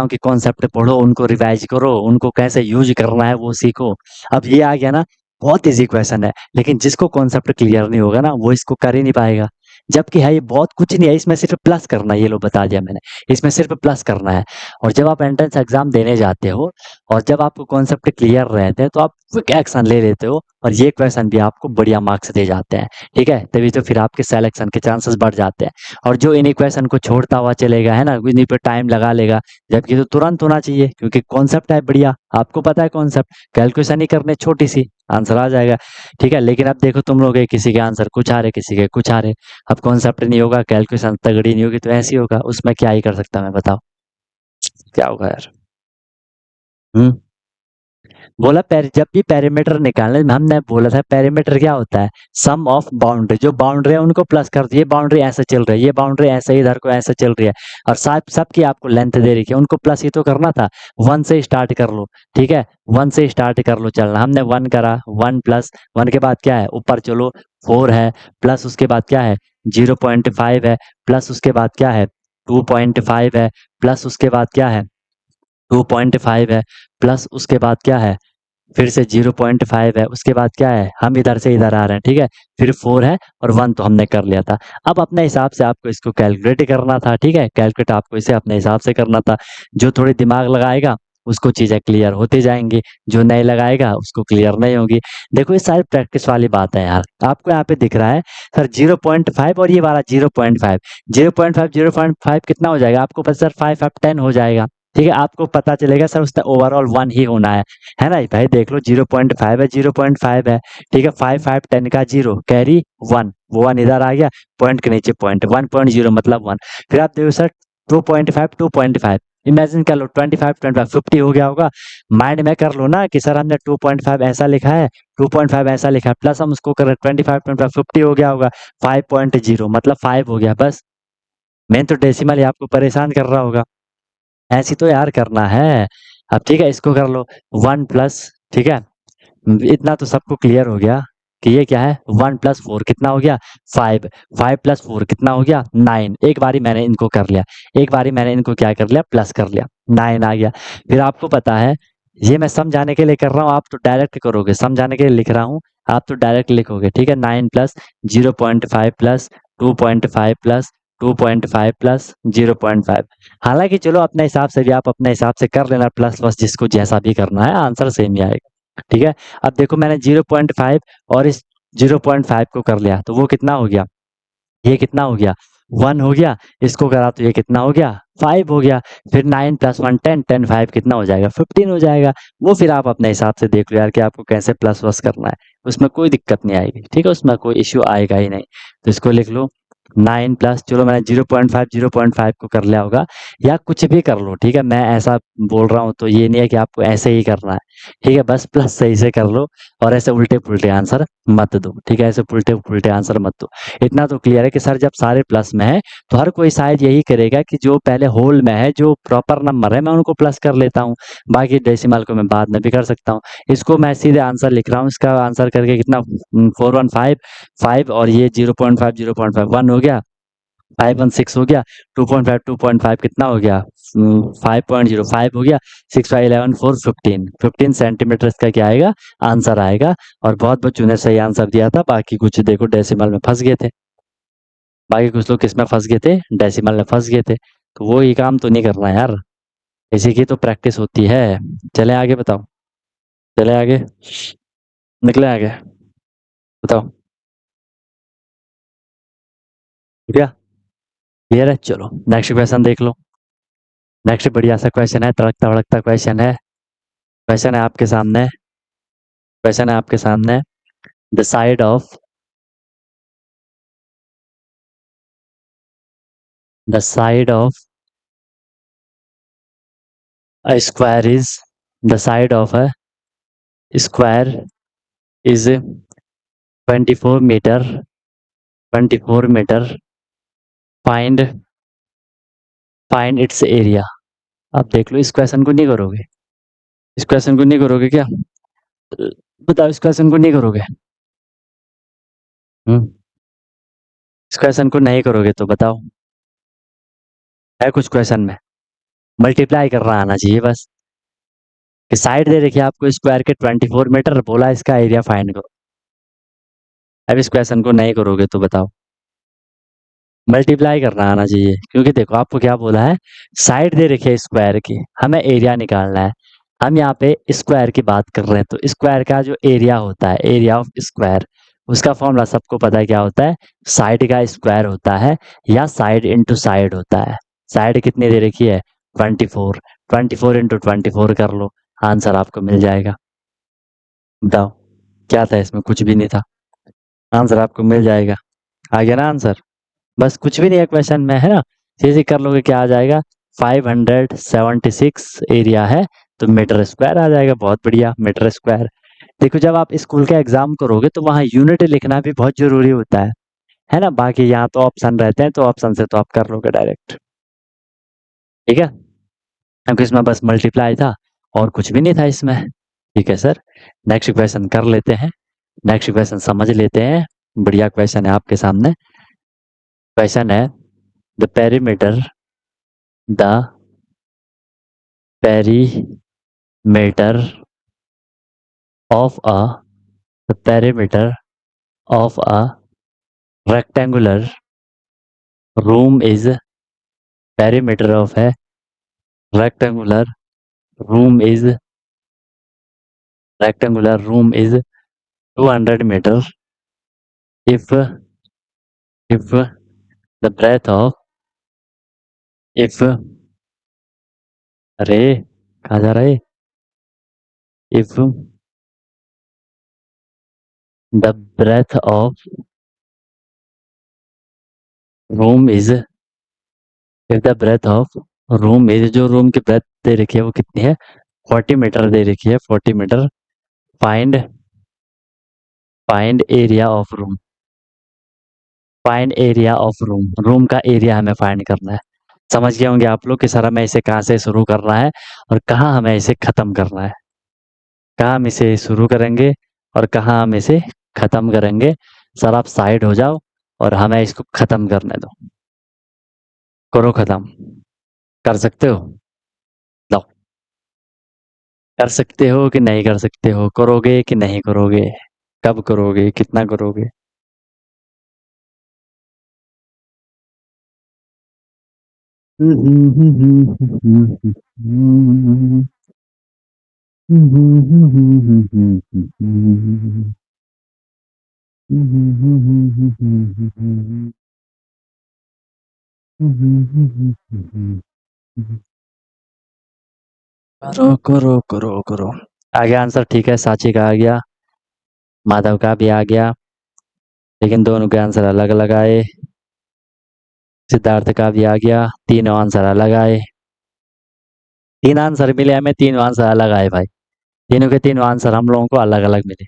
कि कॉन्सेप्ट पढ़ो, उनको रिवाइज करो, उनको कैसे यूज करना है वो सीखो। अब ये आ गया ना, बहुत इजी क्वेश्चन है, लेकिन जिसको कॉन्सेप्ट क्लियर नहीं होगा ना, वो इसको कर ही नहीं पाएगा। जबकि है ये बहुत कुछ नहीं है, इसमें सिर्फ प्लस करना है, ये लो बता दिया मैंने, इसमें सिर्फ प्लस करना है। और जब आप एंट्रेंस एग्जाम देने जाते हो, और जब आपको कॉन्सेप्ट क्लियर रहते हैं, तो आप क्विक एक्शन ले लेते हो, और ये क्वेश्चन भी आपको बढ़िया मार्क्स दे जाते हैं, ठीक है। तभी तो फिर आपके सिलेक्शन के चांसेस बढ़ जाते हैं। और जो इन इक्वेशन को छोड़ता हुआ चलेगा, है ना, इन्हीं पे टाइम लगा लेगा, जबकि तो तुरंत होना चाहिए, क्योंकि कॉन्सेप्ट है बढ़िया, आपको पता है कॉन्सेप्ट, कैलकुलेशन ही करने छोटी सी, आंसर आ जाएगा, ठीक है। लेकिन अब देखो तुम लोग, किसी के आंसर कुछ आ रहे, किसी के कुछ आ रहे। अब कॉन्सेप्ट नहीं होगा, कैलकुलेशन तगड़ी नहीं होगी, तो ऐसे ही होगा, उसमें क्या ही कर सकता मैं, बताओ क्या होगा यार। हम्म। बोला जब भी पेरीमीटर निकालने में, हमने बोला था पेरीमीटर क्या होता है, सम ऑफ बाउंड्री, जो बाउंड्री है उनको प्लस कर दो, ये बाउंड्री ऐसे चल रही है, ये बाउंड्री ऐसे इधर को ऐसे चल रही है, और सब सबकी आपको लेंथ दे रही है, उनको प्लस ही तो करना था। वन से स्टार्ट कर लो, ठीक है, वन से स्टार्ट कर लो चलना, हमने वन करा, वन प्लस वन के बाद क्या है, ऊपर चलो, फोर है, प्लस उसके बाद क्या है, 0.5 है, प्लस उसके बाद क्या है, 2.5 है, प्लस उसके बाद क्या है, 2.5 है, प्लस उसके बाद क्या है, फिर से 0.5 है, उसके बाद क्या है, हम इधर से इधर आ रहे हैं, ठीक है, फिर 4 है, और 1 तो हमने कर लिया था। अब अपने हिसाब से आपको इसको कैलकुलेट करना था, ठीक है, कैलकुलेट आपको इसे अपने हिसाब से करना था। जो थोड़ी दिमाग लगाएगा उसको चीजें क्लियर होती जाएंगी, जो नहीं लगाएगा उसको क्लियर नहीं होगी। देखो ये सारी प्रैक्टिस वाली बात है यार, आपको यहाँ पे दिख रहा है सर 0.5 और ये वाला 0.5, 0.5 0.5 कितना हो जाएगा आपको पता, सर 5 5 10 हो जाएगा, ठीक है। आपको पता चलेगा सर उसका ओवरऑल 1 ही होना है ना भाई, देख लो 0.5 है, 0.5 है, ठीक है, 5 5 10 का 0 कैरी 1, वो 1 इधर आ गया, पॉइंट के नीचे पॉइंट, 1.0 मतलब 1। फिर आप देखो सर 2.5 2.5, इमेजिन कर लो 25 25 50 हो गया होगा। माइंड में कर लो ना कि सर हमने 2.5 ऐसा लिखा है, 2.5 ऐसा लिखा है, प्लस हम उसको कर रहे 25 25 50 हो गया होगा, 5.0 मतलब 5 हो गया बस। मैं तो डेसिमल ही आपको परेशान कर रहा होगा, ऐसी तो यार करना है। अब ठीक है, इसको कर लो 1 प्लस, ठीक है, इतना तो सबको क्लियर हो गया कि ये क्या है, 1 प्लस 4 कितना हो गया, 5, 5 प्लस 4 कितना हो गया, 9। एक बारी मैंने इनको कर लिया, एक बारी मैंने इनको क्या कर लिया, प्लस कर लिया, 9 आ गया। फिर आपको पता है, ये मैं समझाने के लिए कर रहा हूँ, आप तो डायरेक्ट करोगे, समझाने के लिए लिख रहा हूँ, आप तो डायरेक्ट लिखोगे, ठीक है। 9 प्लस 0.5 प्लस 2.5 प्लस 2.5 प्लस 0.5। हालांकि चलो अपने हिसाब से भी आप अपने हिसाब से कर लेना, प्लस प्लस जिसको जैसा भी करना है, आंसर सेम ही आएगा, ठीक है। अब देखो मैंने 0.5 और इस 0.5 को कर लिया, तो वो कितना हो गया, ये कितना हो गया, 1 हो गया, इसको करा तो ये कितना हो गया, 5 हो गया। फिर 9 प्लस 1 10, 10 5 कितना हो जाएगा, 15 हो जाएगा। वो फिर आप अपने हिसाब से देख लो यार कि आपको कैसे प्लस वस करना है, उसमें कोई दिक्कत नहीं आएगी, ठीक है, उसमें कोई इश्यू आएगा ही नहीं। तो इसको लिख लो 9 प्लस, चलो मैंने 0.5 को कर लिया होगा, या कुछ भी कर लो, ठीक है, मैं ऐसा बोल रहा हूँ तो ये नहीं है कि आपको ऐसे ही करना है, ठीक है, बस प्लस सही से कर लो, और ऐसे उल्टे पुल्टे आंसर मत दो, ठीक है, ऐसे उल्टे पुल्टे आंसर मत दो। इतना तो क्लियर है कि सर जब सारे प्लस में है, तो हर कोई शायद यही करेगा कि जो पहले होल में है, जो प्रॉपर नंबर है, मैं उनको प्लस कर लेता हूँ, बाकी डेसिमल को मैं बाद में भी कर सकता हूँ। इसको मैं सीधे आंसर लिख रहा हूँ, इसका आंसर करके कितना, 415 5, और ये 0.5 0.5 1 हो गया, 516 हो गया, 2.5 2.5 कितना हो गया, 5.05 हो गया, 6 5 11 4 15 15 सेंटीमीटर इसका क्या आएगा, आंसर आएगा। और बहुत बच्चों ने सही आंसर दिया था, बाकी कुछ देखो डेसिमल में फंस गए थे, बाकी कुछ लोग किस में फंस गए थे, डेसिमल में फंस गए थे। तो वो ये काम तो नहीं करना यार, इसी की तो प्रैक्टिस होती है। चले आगे, बताओ, चले आगे, निकले आगे, बताओ, ठीक है, क्लियर है, चलो नेक्स्ट क्वेश्चन देख लो। नेक्स्ट बढ़िया सा क्वेश्चन है, तड़कता भड़कता क्वेश्चन है, क्वेश्चन है आपके सामने, क्वेश्चन है आपके सामने, the side of, the side of A square is the side of a square is 24 meter 24 meter find find its area. आप देख लो, इस क्वेश्चन को नहीं करोगे? इस क्वेश्चन को नहीं करोगे क्या? बताओ, इस क्वेश्चन को नहीं करोगे? इस क्वेश्चन को नहीं करोगे तो बताओ, है कुछ क्वेश्चन में? मल्टीप्लाई करना आना चाहिए बस। कि साइड दे रखी है आपको स्क्वायर के 24 मीटर, बोला इसका एरिया फाइंड करो। अब इस क्वेश्चन को नहीं करोगे तो बताओ, मल्टीप्लाई करना आना चाहिए। क्योंकि देखो आपको क्या बोला है, साइड दे रखी है स्क्वायर की, हमें एरिया निकालना है। हम यहाँ पे स्क्वायर की बात कर रहे हैं, तो स्क्वायर का जो एरिया होता है, एरिया ऑफ स्क्वायर, उसका फॉर्मूला सबको पता है क्या होता है? साइड का स्क्वायर होता है या साइड इंटू साइड होता है। साइड कितनी दे रखी है? 24। 24 इंटू 24 कर लो, आंसर आपको मिल जाएगा। बताओ क्या था इसमें? कुछ भी नहीं था, आंसर आपको मिल जाएगा। आ गया ना आंसर? बस कुछ भी नहीं है क्वेश्चन में, है ना? इजी कर लोगे क्या आ जाएगा? 576 एरिया है, तो मीटर स्क्वायर आ जाएगा। बहुत बढ़िया, मीटर स्क्वायर। देखो जब आप स्कूल का एग्जाम करोगे तो वहाँ यूनिट लिखना भी बहुत जरूरी होता है ना? बाकी यहाँ तो ऑप्शन रहते हैं, तो ऑप्शन से तो आप कर लोगे डायरेक्ट, ठीक है? क्योंकि इसमें बस मल्टीप्लाई था और कुछ भी नहीं था इसमें। ठीक है सर, नेक्स्ट क्वेश्चन कर लेते हैं। नेक्स्ट क्वेश्चन समझ लेते हैं। बढ़िया क्वेश्चन है आपके सामने। क्वेश्चन है, the perimeter the perimeter of a the perimeter of a rectangular room is perimeter of a rectangular room is 200 meters if the breadth of if अरे कहाँ जा रहा है? if the breadth of room is if the breadth of room is, जो room की breath दे रखी है वो कितनी है? 40 मीटर दे रखी है, 40 metre. Find area of room. Find area of room, room का एरिया हमें फाइंड करना है। समझ गए होंगे आप लोग कि सर हमें इसे कहाँ से शुरू करना है और कहाँ हमें इसे खत्म करना है। कहाँ हम इसे शुरू करेंगे और कहाँ हम इसे खत्म करेंगे। सर आप साइड हो जाओ और हमें इसको खत्म करने दो। करो खत्म। कर सकते हो? लो, कर सकते हो कि नहीं कर सकते हो? करोगे कि नहीं करोगे? कब करोगे? कितना करोगे? करो करो करो करो। आ गया आंसर? ठीक है, साची का आ गया, माधव का भी आ गया, लेकिन दोनों के आंसर अलग अलग आए। सिद्धार्थ का भी आ गया, तीनों आंसर अलग आए। 3 आंसर मिले हमें, तीनों आंसर अलग आए भाई। तीनों के तीनों आंसर हम लोगों को अलग अलग मिले।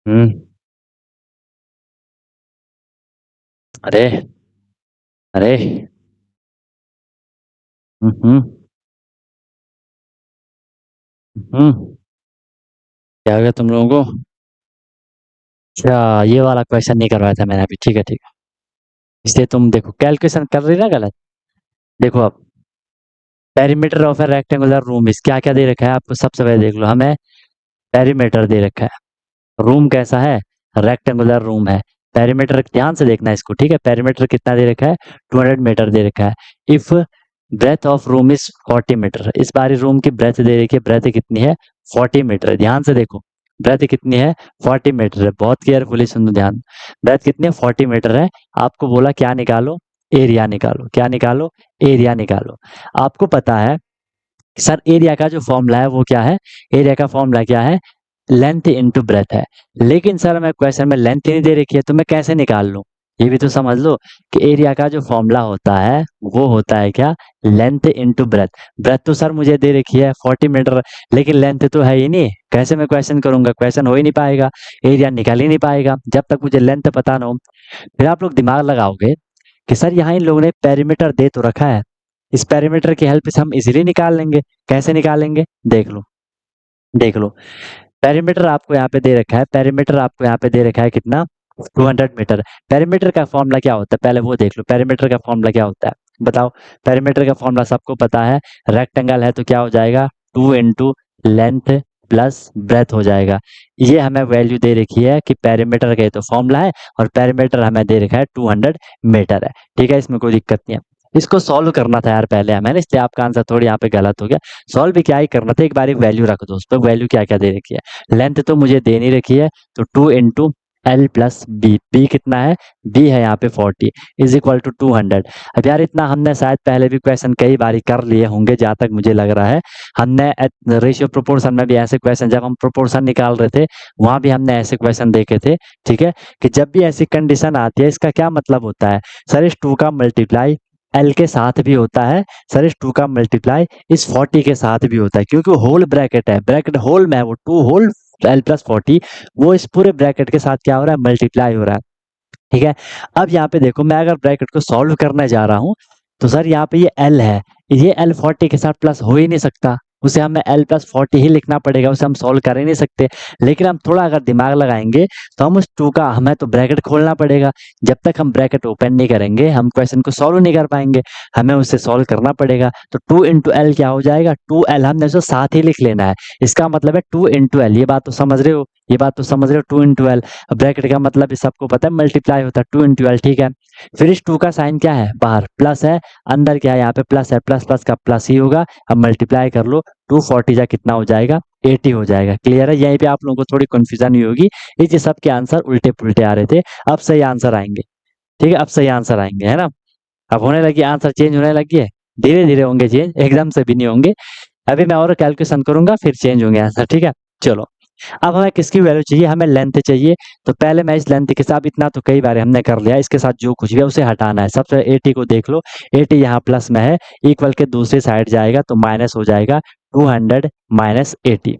हम्म। अरे अरे। हम्म। हम्म। क्या हो गया तुम लोगों को? अच्छा, ये वाला क्वेश्चन नहीं करवाया था मैंने अभी। ठीक है ठीक है, इसलिए तुम देखो कैलकुलेशन कर रही ना गलत। देखो अब, perimeter of A rectangular room इस, क्या क्या दे रखा है आपको? सबसे पहले देख लो, हमें पेरीमीटर दे रखा है। रूम कैसा है? रेक्टेंगुलर रूम है। पेरीमीटर ध्यान से देखना इसको, ठीक है? पेरीमीटर कितना दे रखा है? 200 मीटर दे रखा है। If breadth of room is 40 metre, इस बारी रूम की ब्रेथ दे रखी है, ब्रेथ कितनी है? 40 मीटर। ध्यान से देखो, ब्रेथ कितनी है? 40 मीटर है। बहुत केयरफुली सुनो, ध्यान। ब्रेथ कितनी है? 40 मीटर है। आपको बोला क्या निकालो? एरिया निकालो। क्या निकालो? एरिया निकालो। आपको पता है सर एरिया का जो फॉर्मूला है वो क्या है? एरिया का फॉर्मूला क्या है? लेंथ इनटू ब्रेथ है। लेकिन सर मैं क्वेश्चन में लेंथ नहीं दे रखी है, तो मैं कैसे निकाल लूं? ये भी तो समझ लो कि एरिया का जो फॉर्मूला होता है वो होता है क्या, लेंथ इनटू ब्रेथ। ब्रेथ तो सर मुझे दे रखी है 40 मीटर, लेकिन लेंथ तो है ही नहीं, कैसे मैं क्वेश्चन करूंगा, क्वेश्चन हो ही नहीं पाएगा, एरिया निकल ही नहीं पाएगा जब तक मुझे लेंथ पता ना हो। फिर आप लोग दिमाग लगाओगे कि सर यहाँ इन लोगों ने पेरीमीटर दे तो रखा है, इस पेरीमीटर की हेल्प से हम इजीली निकाल लेंगे। कैसे निकालेंगे, देख लो देख लो। पेरीमीटर आपको यहाँ पे दे रखा है, पेरीमीटर आपको यहाँ पे दे रखा है कितना, 200 मीटर। पेरीमीटर का फॉर्मूला क्या होता है, पहले वो देख लो, पेरीमीटर का फॉर्मूला क्या होता है बताओ। पेरीमीटर का फॉर्मूला सबको पता है, रेक्टेंगल है तो क्या हो जाएगा, 2 इंटू लेंथ प्लस ब्रेथ हो जाएगा। ये हमें वैल्यू दे रखी है कि पेरीमीटर का ये तो फॉर्मूला है, और पेरीमीटर हमें दे रखा है 200 मीटर है। ठीक है, इसमें कोई दिक्कत नहीं है। इसको सॉल्व करना था यार पहले हमें, इसलिए आपका आंसर थोड़ी यहाँ पे गलत हो गया। सॉल्व भी क्या ही करना था, एक बार वैल्यू रख दो उस पर, वैल्यू क्या क्या दे रखी है। लेंथ तो मुझे दे नहीं रखी है, तो 2 into L plus B, B कितना है, बी है यहाँ पे 40 इज इक्वल टू 200। अब यार इतना हमने शायद पहले भी क्वेश्चन कई बार कर लिए होंगे जहाँ तक मुझे लग रहा है। हमने रेशियो प्रोपोर्शन में भी ऐसे क्वेश्चन, जब हम प्रोपोर्शन निकाल रहे थे वहां भी हमने ऐसे क्वेश्चन देखे थे। ठीक है, कि जब भी ऐसी कंडीशन आती है इसका क्या मतलब होता है, सर इस 2 का मल्टीप्लाई एल के साथ भी होता है, सर इस 2 का मल्टीप्लाई इस 40 के साथ भी होता है, क्योंकि होल ब्रैकेट है, ब्रैकेट होल में है वो, 2 होल एल प्लस 40, वो इस पूरे ब्रैकेट के साथ क्या हो रहा है, मल्टीप्लाई हो रहा है। ठीक है, अब यहाँ पे देखो, मैं अगर ब्रैकेट को सॉल्व करने जा रहा हूँ तो सर यहाँ पे ये एल है, ये एल 40 के साथ प्लस हो ही नहीं सकता, उसे हमें एल प्लस 40 ही लिखना पड़ेगा, उसे हम सॉल्व कर ही नहीं सकते। लेकिन हम थोड़ा अगर दिमाग लगाएंगे तो हम उस 2 का, हमें तो ब्रैकेट खोलना पड़ेगा, जब तक हम ब्रैकेट ओपन नहीं करेंगे हम क्वेश्चन को सॉल्व नहीं कर पाएंगे, हमें उसे सॉल्व करना पड़ेगा। तो 2 इंटू एल क्या हो जाएगा, 2 एल, हमने उसे साथ ही लिख लेना है, इसका मतलब है 2 इंटू एल। ये बात तो समझ रहे हो, ये बात तो समझ रहे हो, 2 इंटू एल, ब्रैकेट का मतलब सबको पता है मल्टीप्लाई होता है, 2 इंटू एल। ठीक है, फिर इस 2 का साइन क्या है, बाहर प्लस है, अंदर क्या है, यहाँ पे प्लस है, प्लस प्लस का प्लस ही होगा। अब मल्टीप्लाई कर लो, 240 जा कितना हो जाएगा, 80 हो जाएगा। क्लियर है, यहीं पे आप लोगों को थोड़ी कंफ्यूजन हुई होगी, ये सब के आंसर उल्टे पुल्टे आ रहे थे, अब सही आंसर आएंगे। ठीक है, अब सही आंसर आएंगे, है ना। अब होने लगी, आंसर चेंज होने लगी है, धीरे धीरे होंगे चेंज, एकदम से भी नहीं होंगे। अभी मैं और कैलकुलेशन करूंगा फिर चेंज होंगे आंसर। ठीक है, चलो अब हमें किसकी वैल्यू चाहिए, हमें लेंथ चाहिए। तो पहले मैं इस लेंथ के साथ, इतना तो कई बार हमने कर लिया, इसके साथ जो कुछ भी है उसे हटाना है। सबसे 80 को देख लो, 80 यहाँ प्लस में है, इक्वल के दूसरी साइड जाएगा तो माइनस हो जाएगा, 200 माइनस 80।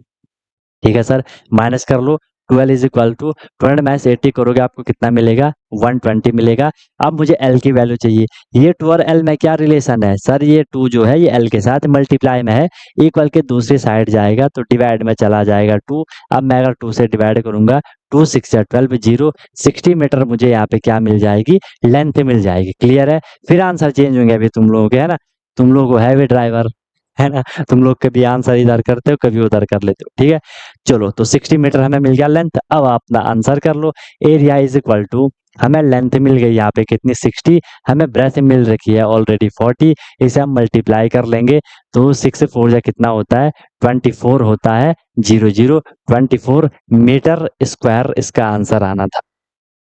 ठीक है सर, माइनस कर लो, 12 इज इक्वल टू 200 माइनस 80 करोगे आपको कितना मिलेगा, 120 मिलेगा। अब मुझे एल की वैल्यू चाहिए, ये 2 और एल में क्या रिलेशन है सर, ये 2 जो है ये एल के साथ मल्टीप्लाई में है, इक्वल के दूसरी साइड जाएगा तो डिवाइड में चला जाएगा 2। अब मैं अगर 2 से डिवाइड करूंगा, 2 6 12 0, 60 मीटर मुझे यहाँ पे क्या मिल जाएगी, लेंथ मिल जाएगी। क्लियर है, फिर आंसर चेंज होंगे अभी तुम लोगों के, है ना, तुम लोगों को है भी ड्राइवर, है ना, तुम लोग कभी आंसर इधर करते हो कभी उधर कर लेते हो। ठीक है, चलो तो 60 मीटर हमें मिल गया लेंथ। अब आप अपना आंसर कर लो, एरिया इज इक्वल टू, हमें लेंथ मिल गई यहाँ पे कितनी 60, हमें ब्रेथ मिल रखी है ऑलरेडी 40, इसे हम मल्टीप्लाई कर लेंगे तो 6 से 4 जा कितना होता है, 24 होता है, 00 24 मीटर स्क्वायर इसका आंसर आना था।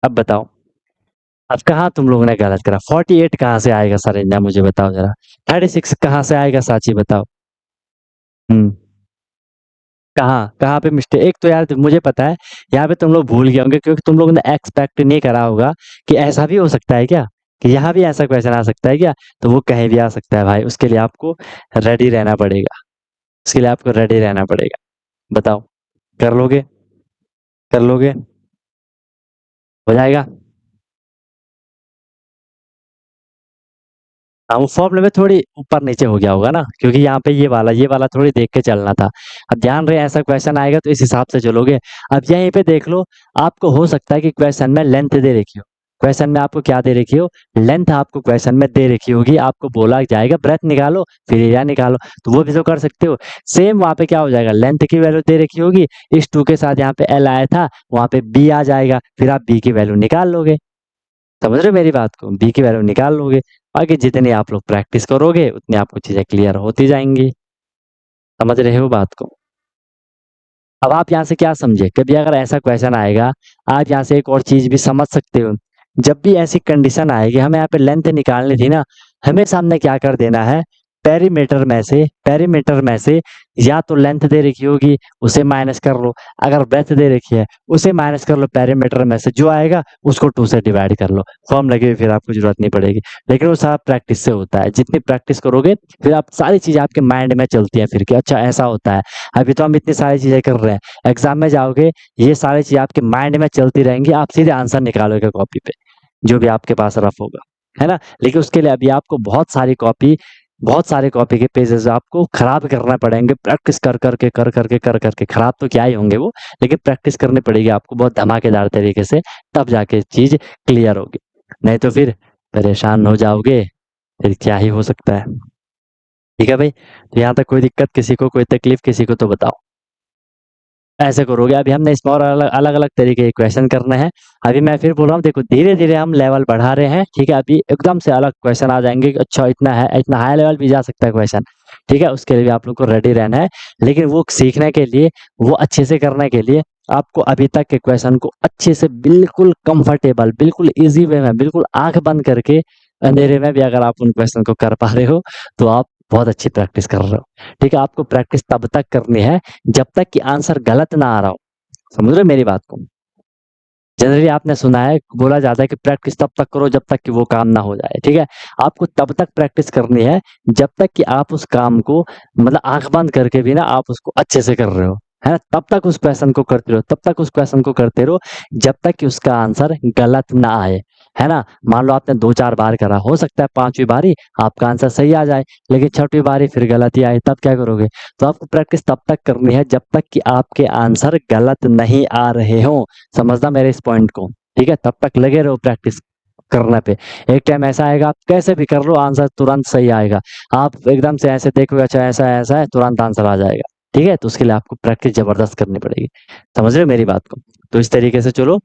अब बताओ, अब कहाँ तुम लोगों ने गलत करा, 48 कहाँ से आएगा सर, इंजा मुझे बताओ जरा, 36 कहाँ से आएगा साची बताओ। हम्म, कहाँ कहाँ पे मिस्टेक, एक तो यार मुझे पता है यहाँ पे तुम लोग भूल गए होंगे, क्योंकि तुम लोगों ने एक्सपेक्ट नहीं करा होगा कि ऐसा भी हो सकता है क्या, कि यहाँ भी ऐसा क्वेश्चन आ सकता है क्या, तो वो कहीं भी आ सकता है भाई, उसके लिए आपको रेडी रहना पड़ेगा, उसके लिए आपको रेडी रहना पड़ेगा। बताओ, कर लोगे, कर लोगे, हो जाएगा। हाँ, वो फॉर्मूले में थोड़ी ऊपर नीचे हो गया होगा ना, क्योंकि यहाँ पे ये वाला थोड़ी देख के चलना था। अब ध्यान रहे ऐसा क्वेश्चन आएगा तो इस हिसाब से चलोगे। अब यहीं पे देख लो, आपको हो सकता है कि क्वेश्चन में लेंथ दे रखी हो, क्वेश्चन में आपको क्या दे रखी हो, लेंथ आपको क्वेश्चन में दे रखी होगी, आपको बोला जाएगा ब्रेथ निकालो फिर एरिया निकालो, तो वो भी तो कर सकते हो। सेम वहाँ पे क्या हो जाएगा, लेंथ की वैल्यू दे रखी होगी, इस 2 के साथ यहाँ पे एल आया था, वहाँ पे बी आ जाएगा, फिर आप बी की वैल्यू निकाल लोगे। समझ रहे हो मेरी बात को, बी की वैल्यू निकाल लोगे। आगे जितनी आप लोग प्रैक्टिस करोगे उतनी आपको चीजें क्लियर होती जाएंगी। समझ रहे हो बात को। अब आप यहाँ से क्या समझे, कभी अगर ऐसा क्वेश्चन आएगा, आप यहाँ से एक और चीज भी समझ सकते हो, जब भी ऐसी कंडीशन आएगी हमें यहाँ पे लेंथ निकालनी थी ना, हमें सामने क्या कर देना है, पेरीमीटर में से या तो लेंथ दे रखी होगी उसे माइनस कर लो, अगर ब्रेथ दे रखी है उसे माइनस कर लो, पेरीमीटर में से जो आएगा उसको 2 से डिवाइड कर लो। फॉर्म लगे हुए फिर आपको जरूरत नहीं पड़ेगी, लेकिन वो सारा प्रैक्टिस से होता है। जितनी प्रैक्टिस करोगे फिर आप सारी चीजें आपके माइंड में चलती हैं फिर कि अच्छा ऐसा होता है। अभी तो हम इतनी सारी चीजें कर रहे हैं, एग्जाम में जाओगे ये सारी चीजें आपके माइंड में चलती रहेंगी, आप सीधे आंसर निकालोगे कॉपी पे जो भी आपके पास रफ होगा, है ना। लेकिन उसके लिए अभी आपको बहुत सारे कॉपी के पेजेस आपको खराब करना पड़ेंगे, प्रैक्टिस कर करके खराब तो क्या ही होंगे वो, लेकिन प्रैक्टिस करनी पड़ेगी आपको बहुत धमाकेदार तरीके से, तब जाके चीज क्लियर होगी। नहीं तो फिर परेशान हो जाओगे, फिर क्या ही हो सकता है। ठीक है भाई, तो यहाँ तक कोई दिक्कत किसी को, कोई तकलीफ किसी को तो बताओ। ऐसे करोगे। अभी हमने इसमें और अलग अलग तरीके के क्वेश्चन करने हैं। अभी मैं फिर बोल रहा हूँ, देखो धीरे धीरे हम लेवल बढ़ा रहे हैं, ठीक है। अभी एकदम से अलग क्वेश्चन आ जाएंगे कि अच्छा इतना है, इतना हाई लेवल भी जा सकता है क्वेश्चन, ठीक है। उसके लिए भी आप लोग को रेडी रहना है, लेकिन वो सीखने के लिए, वो अच्छे से करने के लिए आपको अभी तक के क्वेश्चन को अच्छे से बिल्कुल कंफर्टेबल, बिल्कुल इजी वे में, बिल्कुल आंख बंद करके अंधेरे में भी अगर आप उन क्वेश्चन को कर पा रहे हो तो आप बहुत अच्छी प्रैक्टिस कर रहे हो, ठीक है। आपको प्रैक्टिस तब तक करनी है जब तक कि आंसर गलत ना आ रहा हो, समझ रहे हो मेरी बात को। जनरली आपने सुना है, बोला जाता है कि प्रैक्टिस तब तक करो जब तक कि वो काम ना हो जाए, ठीक है। आपको तब तक प्रैक्टिस करनी है जब तक कि आप उस काम को, मतलब आंख बंद करके भी ना आप उसको अच्छे से कर रहे हो, है ना। तब तक उस क्वेश्चन को करते रहो, तब तक उस क्वेश्चन को करते रहो जब तक कि उसका आंसर गलत ना आए, है ना। मान लो आपने 2-4 बार करा, हो सकता है 5वीं बारी आपका आंसर सही आ जाए, लेकिन 6वीं बारी फिर गलत ही आए, तब क्या करोगे। तो आपको प्रैक्टिस तब तक करनी है जब तक कि आपके आंसर गलत नहीं आ रहे हो, समझना मेरे इस पॉइंट को, ठीक है। तब तक लगे रहो प्रैक्टिस करने पे। एक टाइम ऐसा आएगा, आप कैसे भी कर लो आंसर तुरंत सही आएगा। आप एकदम से ऐसे देखोगे अच्छा ऐसा ऐसा है, तुरंत आंसर आ जाएगा, ठीक है। तो उसके लिए आपको प्रैक्टिस जबरदस्त करनी पड़ेगी, समझ रहे हो मेरी बात को। तो इस तरीके से चलो।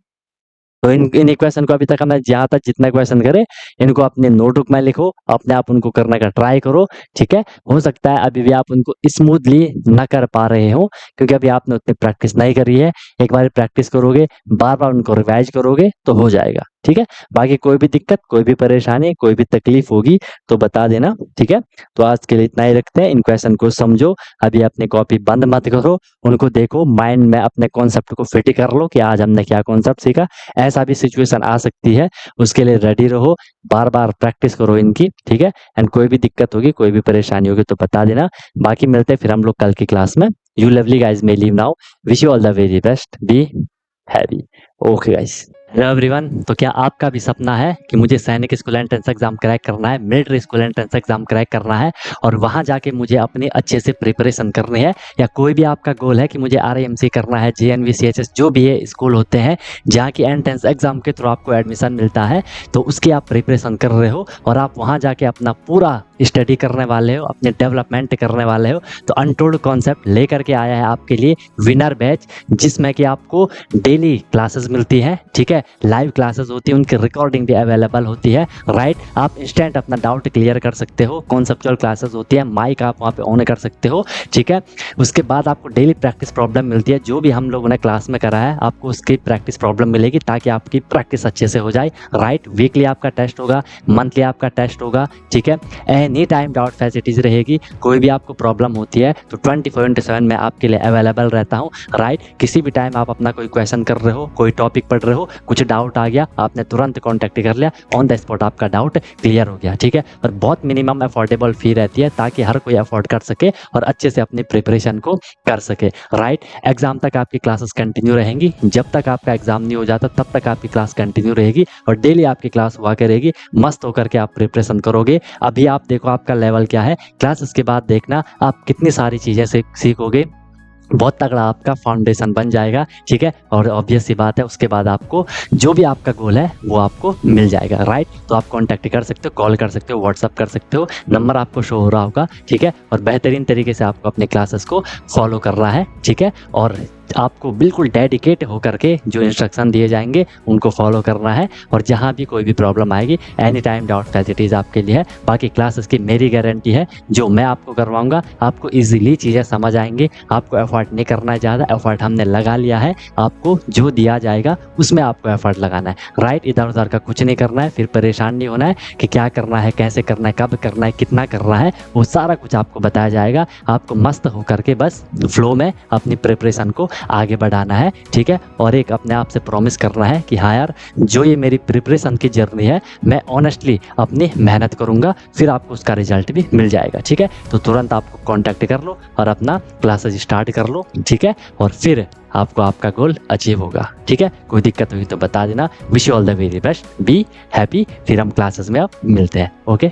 तो इन इक्वेशन को अभी तक हमने जहाँ तक जितना क्वेश्चन करे इनको अपने नोटबुक में लिखो, अपने आप उनको करने का ट्राई करो, ठीक है। हो सकता है अभी भी आप उनको स्मूथली ना कर पा रहे हो क्योंकि अभी आपने उतनी प्रैक्टिस नहीं करी है। एक बार प्रैक्टिस करोगे, बार बार उनको रिवाइज करोगे तो हो जाएगा, ठीक है। बाकी कोई भी दिक्कत, कोई भी परेशानी, कोई भी तकलीफ होगी तो बता देना, ठीक है। तो आज के लिए इतना ही रखते हैं। इन क्वेश्चन को समझो, अभी अपनी कॉपी बंद मत करो, उनको देखो, माइंड में अपने कॉन्सेप्ट को फिट कर लो कि आज हमने क्या कॉन्सेप्ट सीखा। ऐसा भी सिचुएशन आ सकती है, उसके लिए रेडी रहो, बार बार प्रैक्टिस करो इनकी, ठीक है। एंड कोई भी दिक्कत होगी, कोई भी परेशानी होगी तो बता देना। बाकी मिलते हैं फिर हम लोग कल की क्लास में। You lovely guys may leave now, wish you all the very best, be happy. Okay guys. Hello everyone, तो क्या आपका भी सपना है कि मुझे सैनिक स्कूल एंट्रेंस एग्जाम क्रैक करना है, military school entrance exam crack करना है और वहां जाके मुझे अपने अच्छे से प्रिपरेशन करनी है, या कोई भी आपका गोल है कि मुझे RIMC करना है, JNV CHS जो भी है स्कूल होते हैं जहाँ की एंट्रेंस एग्जाम के थ्रू आपको एडमिशन मिलता है, तो उसकी आप प्रिपरेशन कर रहे हो और आप वहाँ जाके अपना पूरा स्टडी करने वाले हो, अपने डेवलपमेंट करने वाले हो, तो अनटोल्ड कॉन्सेप्ट लेकर के आया है आपके लिए विनर बैच, जिसमें कि आपको डेली क्लासेस मिलती है, ठीक है। लाइव क्लासेस होती है, उनकी रिकॉर्डिंग भी अवेलेबल होती है, राइट। आप इंस्टेंट अपना डाउट क्लियर कर सकते हो, कॉन्सेप्चुअल क्लासेस होती है, माइक आप वहाँ पे ऑन कर सकते हो, ठीक है। उसके बाद आपको डेली प्रैक्टिस प्रॉब्लम मिलती है, जो भी हम लोगों ने क्लास में करा है आपको उसकी प्रैक्टिस प्रॉब्लम मिलेगी ताकि आपकी प्रैक्टिस अच्छे से हो जाए, राइट। वीकली आपका टेस्ट होगा, मंथली आपका टेस्ट होगा, ठीक है। एनी टाइम डाउट फैसिलिटीज रहेगी, कोई भी आपको प्रॉब्लम होती है तो 24/7 मैं आपके लिए अवेलेबल रहता हूँ, राइट। किसी भी टाइम आप अपना कोई क्वेश्चन कर रहे हो, कोई टॉपिक पढ़ रहे हो, कुछ डाउट आ गया, आपने तुरंत कॉन्टैक्ट कर लिया, ऑन द स्पॉट आपका डाउट क्लियर हो गया, ठीक है। और बहुत मिनिमम अफोर्डेबल फी रहती है ताकि हर कोई अफोर्ड कर सके और अच्छे से अपनी प्रिपरेशन को कर सके, राइट। एग्जाम तक आपकी क्लासेस कंटिन्यू रहेंगी, जब तक आपका एग्जाम नहीं हो जाता तब तक आपकी क्लास कंटिन्यू रहेगी और डेली आपकी क्लास हुआ करेगी, मस्त होकर के आप प्रिपरेशन करोगे। अभी आप देखो आपका लेवल क्या है, क्लासेस के बाद देखना आप कितनी सारी चीज़ें सीखोगे, बहुत तगड़ा आपका फाउंडेशन बन जाएगा, ठीक है। और ऑब्वियस सी बात है उसके बाद आपको जो भी आपका गोल है वो आपको मिल जाएगा, राइट। तो आप कांटेक्ट कर सकते हो, कॉल कर सकते हो, व्हाट्सअप कर सकते हो, नंबर आपको शो हो रहा होगा, ठीक है। और बेहतरीन तरीके से आपको अपने क्लासेस को फॉलो करना है, ठीक है। और आपको बिल्कुल डेडिकेट होकर के जो इंस्ट्रक्शन दिए जाएंगे उनको फॉलो करना है। और जहाँ भी कोई भी प्रॉब्लम आएगी एनी टाइम डाउट फैसिलिटीज़ आपके लिए है। बाकी क्लासेस की मेरी गारंटी है, जो मैं आपको करवाऊंगा आपको इजीली चीज़ें समझ आएंगी। आपको एफर्ट नहीं करना है ज़्यादा, एफर्ट हमने लगा लिया है। आपको जो दिया जाएगा उसमें आपको एफर्ट लगाना है, राइट। इधर उधर का कुछ नहीं करना है, फिर परेशान नहीं होना है कि क्या करना है, कैसे करना है, कब करना है, कितना करना है। वो सारा कुछ आपको बताया जाएगा। आपको मस्त होकर के बस फ्लो में अपनी प्रिपरेशन को आगे बढ़ाना है, ठीक है। और एक अपने आप से प्रॉमिस करना है कि हाँ यार, जो ये मेरी प्रिपरेशन की जर्नी है मैं ऑनेस्टली अपनी मेहनत करूँगा, फिर आपको उसका रिजल्ट भी मिल जाएगा, ठीक है। तो तुरंत आपको कॉन्टैक्ट कर लो और अपना क्लासेस स्टार्ट कर लो, ठीक है। और फिर आपको आपका गोल अचीव होगा, ठीक है। कोई दिक्कत हुई तो बता देना। Wish you all the very best, be happy. फिर हम क्लासेस में अब मिलते हैं, ओके।